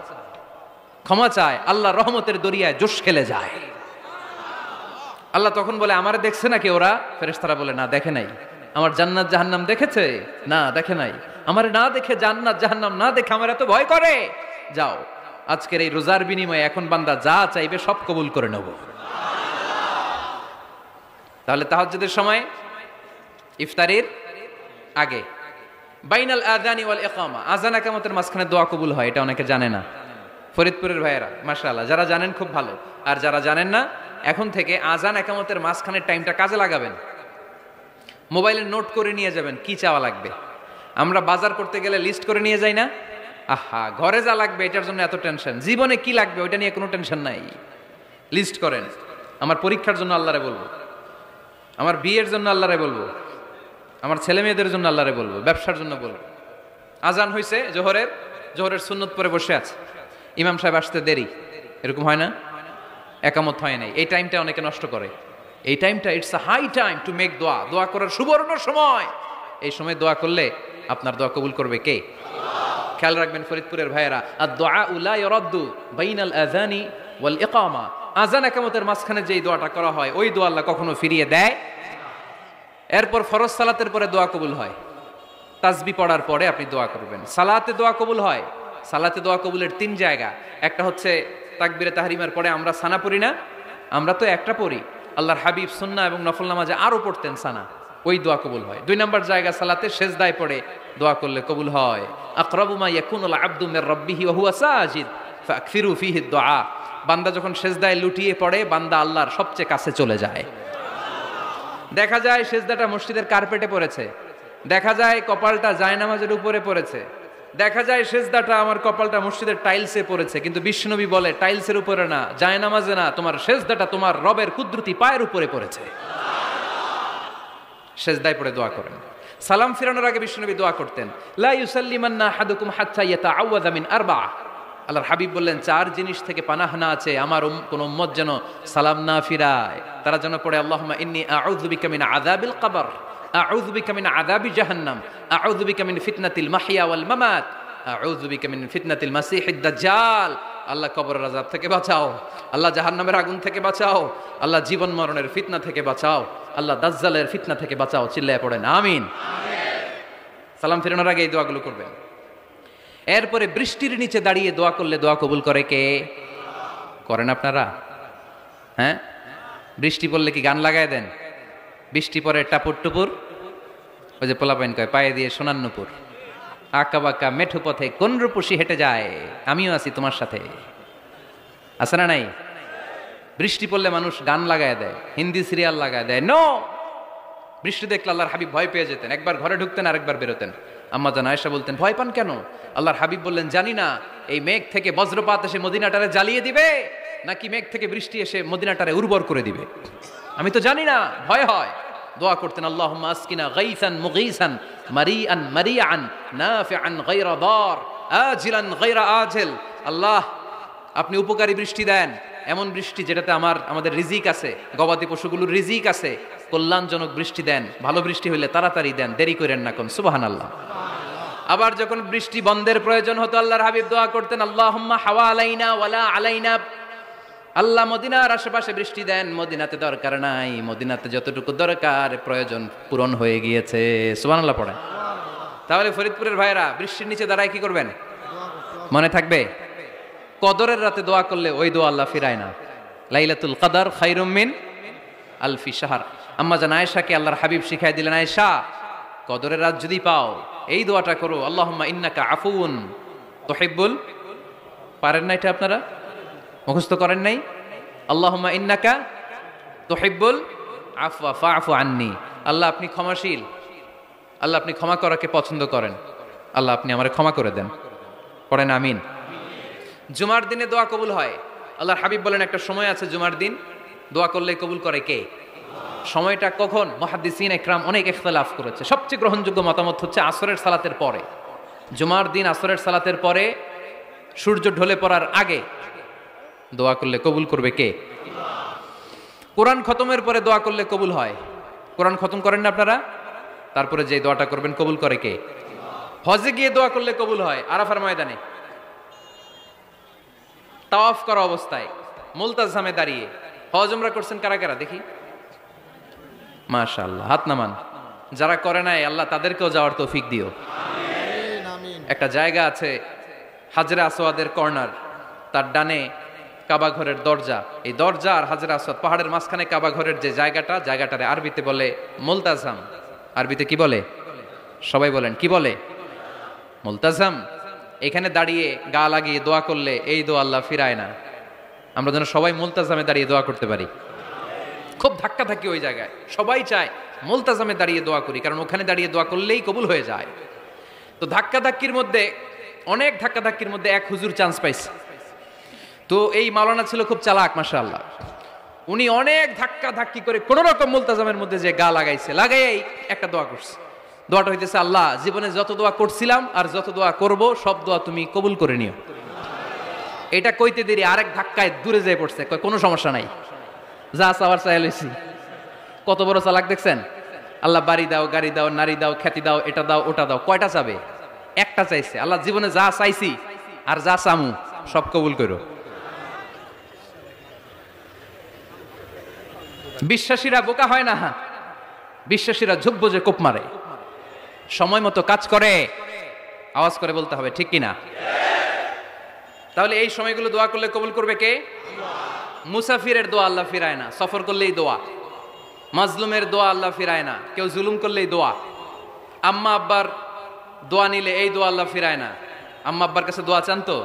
ক্ষমা চায়। আল্লাহ রহমতের দরিয়ায় জোশ খেলে যায়। আল্লাহ তখন বলে, আমারে দেখছে নাকি ওরা? ফেরেশতারা বলে, না দেখে নাই। আমার জান্নাত জাহান্নাম দেখেছে? না দেখে নাই। আমারে না দেখে, জান্নাত জাহান্নাম না দেখে আমার এত ভয় করে? যাও, আজকের এই রোজার বিনিময়ে এখন বান্দা যা চাইবে সব কবুল করে নেব। তাহলে তাহাজ্জুদের সময় ইফতারির আগে। বাইনাল আযানি ওয়াল ইকামা, আযান ইকামতের মাঝখানে দোয়া কবুল হয়, এটা অনেকে জানে না। ফরিদপুরের ভাইয়েরা মাশাআল্লাহ, যারা জানেন খুব ভালো, আর যারা জানেন না এখন থেকে আযান ইকামতের মাঝখানের টাইমটা কাজে লাগাবেন। মোবাইলে নোট করে নিয়ে যাবেন কি চাওয়া লাগবে। আমরা বাজার করতে গেলে লিস্ট করে নিয়ে যাই না? আহা, ঘরে যা লাগবে এটার জন্য এত টেনশন, জীবনে কি লাগবে ওইটা নিয়ে কোনো টেনশন নাই। লিস্ট করেন। আমার পরীক্ষার জন্য আল্লাহরে বলবো, আমার বিয়ের জন্য আল্লাহরে বলবো, আমার ছেলে মেয়েদের জন্য আল্লাহরে বলবো, ব্যবসার জন্য বলবো। আজান হয়েছে জোহরের সুন্নত পরে বসে আছে, ইমাম সাহেব আসতে দেরি, এরকম হয় না? একামত হয় নাই, এই টাইমটা অনেকে নষ্ট করে। এই টাইমটা it's a high time to make দোয়া, দোয়া করার সুবর্ণ সময়। এই সময় দোয়া করলে আপনার দোয়া কবুল করবে কে? খেয়াল রাখবেন ফরিদপুরের ভাইয়েরা, আদ-দুআ লা ইউরাদ্দু বাইনাল আযানি ওয়াল ইকামা, আযান ইকামতের মাঝখানে যেই দোয়াটা করা হয় ওই দোয়া আল্লাহ কখনো ফিরিয়ে দেয়। এরপর ফরজ সালাতের পরে দোয়া কবুল হয়, তাসবিহ পড়ার পরে আপনি দোয়া করবেন। সালাতে দোয়া কবুল হয়, সালাতে দোয়া কবুলের 3 জায়গা। একটা হচ্ছে তাকবীরে তাহরিমের পরে আমরা সানা পড়ি না, আমরা তো একটা পড়ি, আল্লাহর হাবিব সুন্নাহ এবং নফল নামাজে আরো পড়তেন সানা, ওই দোয়া কবুল হয়। 2 নম্বর জায়গা সালাতে সেজদায় পড়ে দোয়া করলে কবুল হয়। আকরাবু মা ইয়াকুনুল আবদু মির রাব্বিহি ওয়া হুয়া সাজিদ ফাকফিরু ফিহি দুআ, বান্দা যখন সেজদায় লুটিয়ে পড়ে বান্দা আল্লাহর সবচেয়ে কাছে চলে যায়। দেখা যায় সেজদাটা মসজিদের কার্পেটে পড়েছে, দেখা যায় কপালটা জায়নামাজের উপরে পড়েছে, দেখা যায় সেজদাটা আমার কপালটা মসজিদের টাইলসে পড়েছে, কিন্তু বিশ্বনবী বলে টাইলসের উপরে না, জায়নামাজে না, তোমার সেজদাটা তোমার রবের কুদরতি পায়ের উপরে পড়েছে। সেজদায় পড়ে দোয়া করেন। সালাম ফিরানোর আগে বিশ্বনবী দোয়া করতেন, লা ইউসাল্লিমান্না আহাদুকুম হাত্তা ইয়াতাআওয়াযা মিন আরবা'a, আল্লাহর হাবিব বললেন 4 জিনিস থেকে পানাহ না আছে আমার কোন উম্মত যেন সালাম না ফিরায়। তারা যেন পড়ে আল্লাহুম্মা ইন্নী আউযু বিকা মিন আযাবিল কবর, আউযু বিকা মিন আযাবি জাহান্নাম, আউযু বিকা মিন ফিতনাতিল মাহইয়া ওয়াল মামাত, আউযু বিকা মিন ফিতনাতিল মাসিহিদ দাজ্জাল। আল্লাহ কবরের আযাব থেকে বাঁচাও, আল্লাহ জাহান্নামের আগুন থেকে বাঁচাও, আল্লাহ জীবন মরণের ফিতনা থেকে বাঁচাও, আল্লাহ দাজ্জালের ফিতনা থেকে বাঁচাও। চিল্লায়ে পড়েন আমিন। সালাম ফিরানোর আগে এই দোয়াগুলো করবেন। এরপরে বৃষ্টির নিচে দাঁড়িয়ে দোয়া করলে দোয়া কবুল করে কে? করেন আপনারা? হ্যাঁ, বৃষ্টি পড়লে কি গান লাগায় দেন? বৃষ্টি পরে টাপুর টুপুর, ওই যে পোলাপাইন কয় পায়ে দিয়ে সোনার নুপুর, আঁকা বাঁকা মেঠো পথে কোন রূপসী হেঁটে যায়, আমিও আছি তোমার সাথে, আছে না নাই? বৃষ্টি পড়লে মানুষ গান লাগায় দেয়, হিন্দি সিরিয়াল লাগায় দেয়। নো, বৃষ্টি দেখলে আল্লাহর হাবিব ভয় পেয়ে যেতেন, একবার ঘরে ঢুকতেন আরেকবার বেরোতেন। আম্মা জান আয়েশা বলতেন, ভয় পান কেন? আল্লাহর হাবিব বললেন, জানি না এই মেঘ থেকে বজ্রপাত এসে মদিনাটারে জ্বালিয়ে দিবে নাকি মেঘ থেকে বৃষ্টি এসে মদিনাটারে উর্বর করে দিবে, আমি তো জানি না, ভয় হয়। দোয়া করতেন, আল্লাহুম্মা আসকিনা গাইসান মুগীসান মারিআন মারিআন নাফিআন গায়রা দার আজিলান গায়রা আজিল। আল্লাহ, আপনি উপকারী বৃষ্টি দেন, এমন বৃষ্টি যেটাতে আমাদের রিজিক আছে, গবাদি পশুগুলোর রিজিক আছে, কল্যাণজনক বৃষ্টি দেন, ভালো বৃষ্টি হইলে তাড়াতাড়ি দেন, দেরি করেন না কোন। সুবহানাল্লাহ। আবার যখন বৃষ্টি বন্ধের প্রয়োজন হতো আল্লাহর হাবিব দোয়া করতেন, আল্লাহুম্মা হাওয়া আলাইনা ওয়ালা আলাইনা, আল্লাহ মদিনার আশেপাশে বৃষ্টি দেন, মদিনাতে দরকার নাই, মদিনাতে যতটুকু দরকার প্রয়োজন পূরণ হয়ে গিয়েছে। সুবহানাল্লাহ পড়েন। তাহলে ফরিদপুরের ভাইরা বৃষ্টির নিচে দাঁড়ায় কি করবেন? মনে থাকবে কদরের রাতে দোয়া করলে ওই দোয়া আল্লাহ ফিরায় না। লাইলাতুল কদর খায়রুম মিন আলফি শাহর। আম্মা জান আয়েশাকে আল্লাহর হাবিব শিখাই দিলেন, আয়েশা কদরের রাত যদি পাও এই দোয়াটা করো, আল্লাহুম্মা ইন্নাকা আফুউন তুহিব্বুল, পারেন না এটা আপনারা? মুখস্থ করেন নাই? আল্লাহুম্মা ইন্নাকা তুহিব্বুল আফওয়া ফাআফু আন্নি, আল্লাহ আপনি ক্ষমাশীল, আল্লাহ আপনি ক্ষমা করাকে পছন্দ করেন, আল্লাহ আপনি আমারে ক্ষমা করে দেন। পড়েন আমিন। জুমার দিনে দোয়া কবুল হয়। আল্লাহর হাবিব বলেন একটা সময় আছে জুমার দিন দোয়া করলে কবুল করে কে? সময়টা কখন? মুহাদ্দিসিন ইকরাম অনেক ইখতিলাফ করেছে, সবচেয়ে গ্রহণযোগ্য মতামত হচ্ছে আসরের সালাতের পরে। জুমার দিন আসরের সালাতের পরে সূর্য ঢলে পড়ার আগে দোয়া করলে কবুল করবে কে? কোরআন খতমের পরে দোয়া করলে কবুল হয়। কোরআন খতম করেন না আপনারা? তারপরে যে দোয়াটা করবেন কবুল করে কে? হজে গিয়ে দোয়া করলে কবুল হয়। আরাফার ময়দানে তাওয়াফ করা অবস্থায় মুলতাজামে দাঁড়িয়ে। হজ উমরা করছেন কারা কারা দেখি? মাশাআল্লাহ, হাত নামান। যারা করে নাই আল্লাহ তাদেরকেও যাওয়ার তৌফিক দিও। একটা জায়গা আছে হাজরে আসওয়াদের কর্নার, তার ডানে কাবা ঘরের দরজা, এই দরজা আর হাজরে আসওয়াদ পাহাড়ের মাঝখানে কাবা ঘরের যে জায়গাটারে আরবিতে বলে মুলতাজাম। আরবিতে কি বলে? সবাই বলেন, কি বলে? মুলতাজাম। এখানে দাঁড়িয়ে গা লাগিয়ে দোয়া করলে এই দোয়া আল্লাহ ফিরায় না। আমরা যেন সবাই মুলতাজামে দাঁড়িয়ে দোয়া করতে পারি। খুব ধাক্কা ধাক্কি ওই জায়গায়, সবাই চায় মুলতাজামে দাঁড়িয়ে দোয়া করি, কারণ ওখানে দাঁড়িয়ে দোয়া করলেই কবুল হয়ে যায়। তো ধাক্কা ধাক্কির মধ্যে, অনেক ধাক্কা ধাক্কির মধ্যে এক হুজুর চান্স পাইছে। তো এই মাওলানা ছিল খুব চালাক, মাশাআল্লাহ। উনি অনেক ধাক্কা ধাক্কি করে কোন রকম মুলতাজামের মধ্যে যে গা লাগাইছে, লাগাই একটা দোয়া করছে। দোয়াটা হইতেছে, আল্লাহ জীবনে যত দোয়া করছিলাম আর যত দোয়া করব সব দোয়া তুমি কবুল করে নিও। এটা কইতে দেরি আরেক ধাক্কায় দূরে যেয়ে পড়ছে, কয় কোনো সমস্যা নাই, যা চাওয়ার চাই লইছি। কত বড় চালাক দেখছেন? আল্লাহ বাড়ি দাও, গাড়ি দাও, নারী দাও, খ্যাতি দাও, এটা দাও, ওটা দাও, কয়টা চাবে? একটা চাইছে। আল্লাহ জীবনে যা চাইছি আর যা চামু সব কবুল করো। বিশ্বাসীরা বোকা হয় না, বিশ্বাসীরা ঝুঁক বোঝে কোপ মারে, সময় মতো কাজ করে। আওয়াজ করে বলতে হবে, ঠিক কিনা? তাহলে এই সময়গুলো দোয়া করলে কবুল করবে কে? মুসাফিরের দোয়া আল্লাহ ফিরায় না, সফর করলেই দোয়া। মাজলুমের দোয়া আল্লাহ ফিরায় না, কেউ জুলুম করলেই দোয়া। আম্মা আব্বার দোয়া নিলে এই দোয়া আল্লাহ ফিরায় না। আম্মা আব্বার কাছে দোয়া চান তো?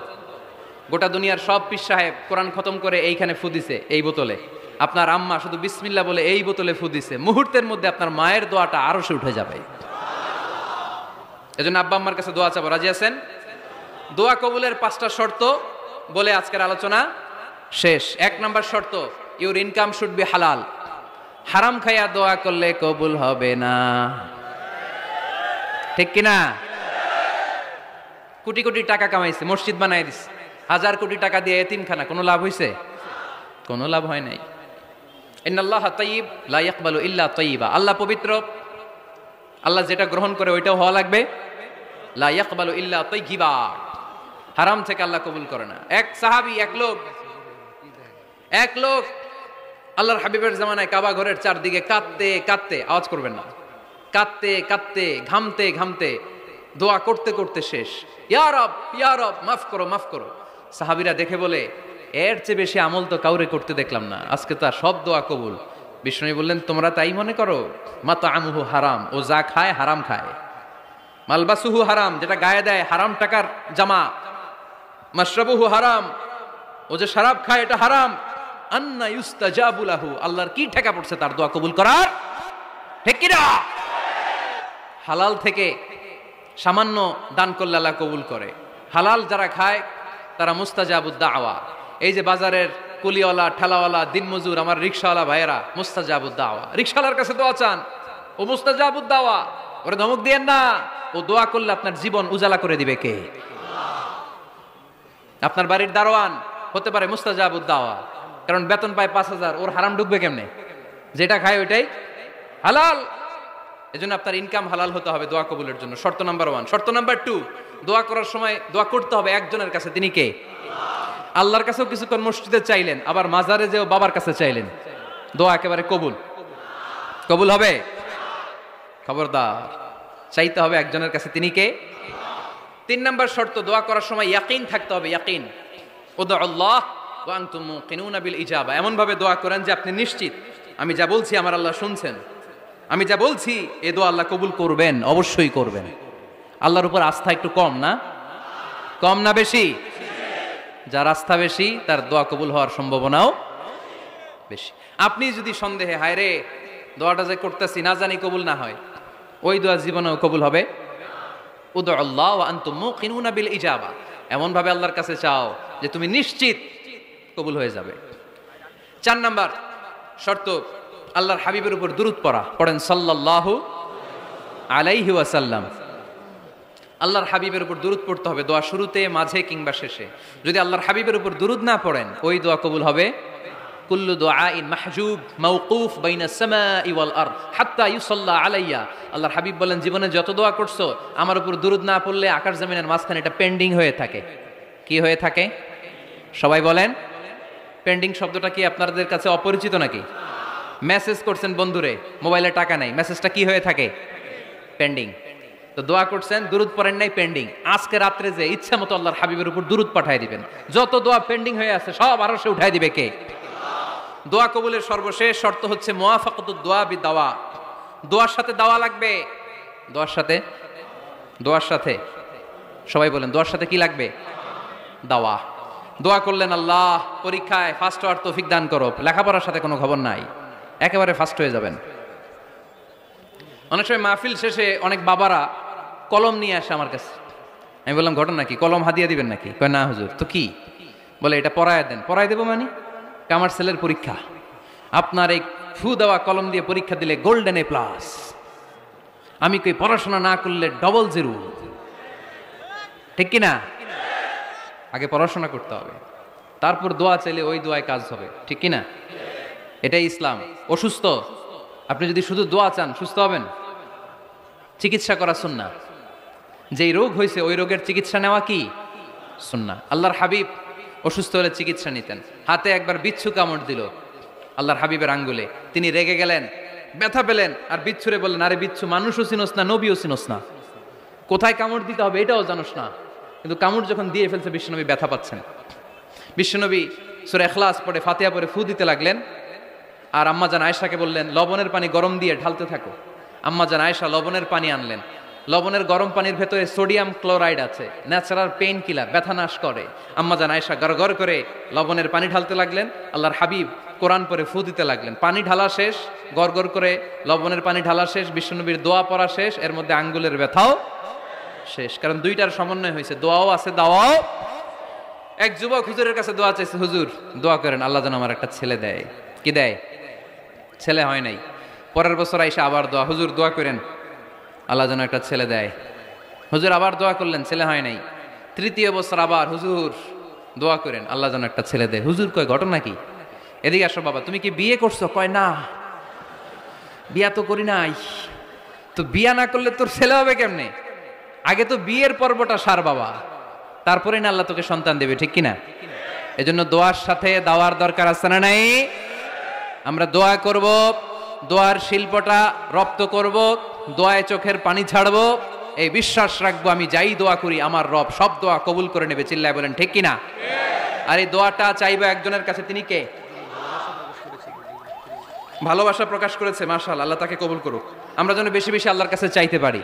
গোটা দুনিয়ার সব পীর সাহেব কোরআন খতম করে এইখানে ফু দিছে এই বোতলে, আপনার আম্মা শুধু বিসমিল্লাহ বলে এই বোতলে ফু দিছে, মুহূর্তের মধ্যে আপনার মায়ের দোয়াটা আরশে উঠে যাবে। এজন্য আব্বা আম্মার কাছে দোয়া চাবো, রাজি আছেন? দোয়া কবুলের 5টা শর্ত বলে আজকের আলোচনা শেষ। 1 নাম্বার শর্ত, ইউর ইনকাম শুড বি হালাল। হারাম খাইয়া দোয়া করলে কবুল হবে না, ঠিক কিনা? কোটি কোটি টাকা কামাইছে, মসজিদ বানাই দিছে, 1000 কোটি টাকা দিয়ে এতিমখানা, কোনো লাভ হইছে? কোনো লাভ হয় নাই। ইন্নাল্লাহা তাইয়্যিব লা ইয়াকবালু ইল্লা তাইয়্যিবা। আল্লাহ পবিত্র, আল্লাহ যেটা গ্রহণ করে ওইটাও হওয়া লাগবে। লা ইয়াকবালু ইল্লা তাইয়্যিবা, হারাম থেকে আল্লাহ কবুল করে না। এক সাহাবী, এক লোক আল্লাহর হাবিবের জামানায় কাবা ঘরের চারদিকে কাঁদতে কাঁদতে, আওয়াজ করবেন না, কাঁদতে কাঁদতে, ঘামতে ঘামতে, দোয়া করতে করতে শেষ। ইয়া রব, ইয়া রব, মাফ করো, মাফ করো। সাহাবীরা দেখে বলে, এর চেয়ে বেশি আমল তো কাউরে করতে দেখলাম না, আজকে তার সব দোয়া কবুল। বিষ্ণু বললেন, তোমরা তাই মনে করো? মাতআমুহু হারাম, ও যা খায় হারাম খায়। মালবাসুহু হারাম, যেটা গায়ে দেয় হারাম টাকার জামা। মাশরাবুহু হারাম, ও যে শরাব খায় এটা হারাম। আন্না ইউস্তাজাবু লাহু, আল্লাহর কি ঠেকা পড়ছে তার দোয়া কবুল করার? ঠিক কি না? হালাল থেকে সামান্য দান করলে আল্লাহ কবুল করে। হালাল যারা খায় তারা মুস্তাজাবুদ দাওয়া। এই যে বাজারের কুলিওয়ালা, ঠেলাওয়ালা, দিনমজুর, আমার রিকশাওয়ালা ভাইয়েরা, মুস্তাজাবুদ দাওয়া। রিকশাওয়ালার কাছে দোয়া চান, ও মুস্তাজাবুদ দাওয়া, ওরে ধমক দিয়েন না। ও দোয়া করলে আপনার জীবন উজালা করে দিবে কে? আপনার বাড়ির দারোয়ান হতে পারে মুস্তাজাবুদ দাওয়া, কারণ বেতন পায় 5000, ওর হারাম ঢুকবে কেমনে? যেটা খায় ওইটাই হালাল। এজন্য আপনার ইনকাম হালাল হতে হবে দোয়া কবুলের জন্য। শর্ত নাম্বার 1। শর্ত নাম্বার 2, দোয়া করার সময় দোয়া করতে হবে একজনের কাছে, তিনি কে? আল্লাহর কাছেও কিছুক্ষণ মসজিদে চাইলেন, আবার মাজারে যেও বাবার কাছে চাইলেন, দোয়া একেবারে কবুল? কবুল হবে? খবরদার, চাইতে হবে একজনের কাছে, তিনি কে? 3 নাম্বার শর্ত, দোয়া করার সময় ইয়াকিন থাকতে হবে। ইয়াকিন, উদউ আল্লাহ ওয়া আনতুম মুকিনুনা বিল ইজাবা। এমন ভাবে দোয়া করেন যে আপনি নিশ্চিত আমি যা বলছি আমার আল্লাহ শুনছেন, আমি যা বলছি এ দোয়া আল্লাহ কবুল করবেন, অবশ্যই করবেন। আল্লাহর উপর আস্থা একটু কম না? কম না বেশি? যার আস্থা বেশি তার দোয়া কবুল হওয়ার সম্ভাবনাও বেশি। আপনি যদি সন্দেহে, হায় রে দোয়াটা যে করতেছি না জানি কবুল না হয়, ওই দোয়া জীবনেও কবুল হবে? উদউ আল্লাহ ওয়া আনতুম মুকিনুনা বিল ইজাবা, এমন ভাবে আল্লাহর কাছে চাও যে তুমি নিশ্চিত কবুল হয়ে যাবে। 4 নাম্বার শর্ত, আল্লাহর হাবিবের উপর দুরূদ পড়া। পড়েন সাল্লাল্লাহু আলাইহি ওয়াসাল্লাম। আল্লাহর হাবিবের উপর দুরূদ পড়তে হবে দোয়া শুরুতে, মাঝে কিংবা শেষে। যদি আল্লাহর হাবিবের উপর দুরূদ না পড়েন ওই দোয়া কবুল হবে? কুল্লু দুআইন মাহজুব মাওকুফ বাইনাস সামাই ওয়াল আরদ হাত্তা ইউসাল্লা আলাইয়া। আল্লাহর হাবিব বলেন, জীবনে যত দোয়া করছো আমার উপর দুরূদ না পড়লে আকাশ জমিনের মাঝখানে এটা পেন্ডিং হয়ে থাকে। কি হয়ে থাকে? সবাই বলেন। পেন্ডিং শব্দটা কি আপনাদের কাছে অপরিচিত নাকি? মেসেজ করছেন বন্ধুরে, মোবাইলে টাকা নাই, মেসেজটা কি হয়ে থাকে? পেন্ডিং। তো দোয়া করছেন, দুরূদ পড়েন নাই, পেন্ডিং। আজকে রাত্রে যে ইচ্ছা মতো আল্লাহর হাবিবের উপর দুরূদ পাঠিয়ে দিবেন, যত দোয়া পেন্ডিং হয়ে আছে সব আরশে উঠায় দিবে কে? দোয়া কবুলের সর্বশেষ শর্ত হচ্ছে মুওয়াফাকাতুদ দোয়া বিদাওয়া। দোয়ার সাথে দাওয়া লাগবে। দোয়ার সাথে সবাই বলেন, দোয়ার সাথে কি লাগবে? দাওয়া। দোয়া করলেন, আল্লাহ পরীক্ষায় ফার্স্ট হওয়ার তৌফিক দান করো। লেখাপড়ার সাথে কোনো খবর নাই, একেবারে ফার্স্ট হয়ে যাবেন। অনেক সময় মাহফিল শেষে অনেক বাবারা কলম নিয়ে আসে আমার কাছে। আমি বললাম, ঘটনা কি? কলম হাদিয়া দিবেন নাকি? কয় না হুজুর। তো কি? বলে এটা পড়ায় দেন। পড়ায় দেবো মানে? আমার ছেলের পরীক্ষা, আপনার এই ফু দেওয়া কলম দিয়ে পরীক্ষা দিলে গোল্ডেন এ প্লাস। আমি কই পড়াশোনা না করলে ডবল জিরো। ঠিক কিনা? আগে পড়াশোনা করতে হবে, তারপর দোয়া চাইলে ওই দোয়ায় কাজ হবে। ঠিক কিনা? এটাই ইসলাম। অসুস্থ, আপনি যদি শুধু দোয়া চান সুস্থ হবেন? চিকিৎসা করা সুন্নাহ। যেই রোগ হয়েছে ওই রোগের চিকিৎসা নেওয়া কি সুন্নাহ। আল্লাহর হাবিব অসুস্থ হলে চিকিৎসা নিতেন। হাতে একবার বিচ্ছু কামড় দিল আল্লাহর হাবিবের আঙ্গুলে, তিনি রেগে গেলেন, ব্যথা পেলেন, আর বিচ্ছুরে বললেন, আরে বিচ্ছু, মানুষও চিনোস না, নবীও চিনোস না, কোথায় কামড় দিতে হবে এটাও জানোস না। কিন্তু কামড় যখন দিয়ে ফেলছে বিশ্বনবী ব্যথা পাচ্ছেন। বিশ্বনবী সূরা ইখলাস পড়ে ফাতিহা পড়ে ফু দিতে লাগলেন। আর আম্মাজান আয়েশাকে বললেন, লবণের পানি গরম দিয়ে ঢালতে থাকো। আম্মাজান আয়েশা লবণের পানি আনলেন। লবণের গরম পানির ভেতরে সোডিয়াম ক্লোরাইড আছে, ন্যাচারাল পেইন কিলার, ব্যথা নাশ করে। আম্মাজান আয়েশা গড়গড় করে লবণের পানি ঢালতে লাগলেন। আল্লাহর হাবিব কোরআন পড়ে ফু দিতে লাগলেন। পানি ঢালা শেষ, গড়গড় করে লবণের পানি ঢালা শেষ, বিশ্বনবীর দোয়া পড়া শেষ, এর মধ্যে আঙ্গুলের ব্যথাও শেষ। কারণ দুইটার সমন্বয় হয়েছে, দোয়াও আছে, দাওয়াও। এক যুবক হুজুরের কাছে দোয়া চাইছে, হুজুর দোয়া করেন আল্লাহ যেন আমার একটা ছেলে দেয়। কি দেয়? ছেলে হয় নাই। পরের বছর আইসা আবার দোয়া, হুজুর দোয়া করেন আল্লাহ যেন একটা ছেলে দেয়। হুজুর আবার দোয়া করলেন, ছেলে হয় নাই। তৃতীয় বছর আবার, হুজুর দোয়া করেন আল্লাহ যেন একটা ছেলে দেয়। হুজুর কয়, ঘটনা কি? এদিকে আসো বাবা, তুমি কি বিয়ে করছো? কয় না, বিয়া তো করি নাই। তো বিয়া না করলে তোর ছেলে হবে কেমনে? আগে তো বিয়ের পর্বটা সার বাবা, তারপরে না আল্লাহ তোকে সন্তান দেবে। ঠিক কিনা? এজন্য দোয়ার সাথে দাওয়ার দরকার আছে না নাই? আমরা দোয়া করব, দোয়ার শিল্পটা রপ্ত করব, দোয়ায় চোখের পানি ছাড়বো, এই বিশ্বাস রাখবো আমি যাই দোয়া করি আমার রব সব দোয়া কবুল করে নেবে। চিল্লায় বলেন ঠিক কিনা? আর এই দোয়াটা চাইবো একজনের কাছে, তিনি কে? ভালোবাসা প্রকাশ করেছে, মাশাআল্লাহ, আল্লাহ তাকে কবুল করুক। আমরা যেন বেশি বেশি আল্লাহর কাছে চাইতে পারি।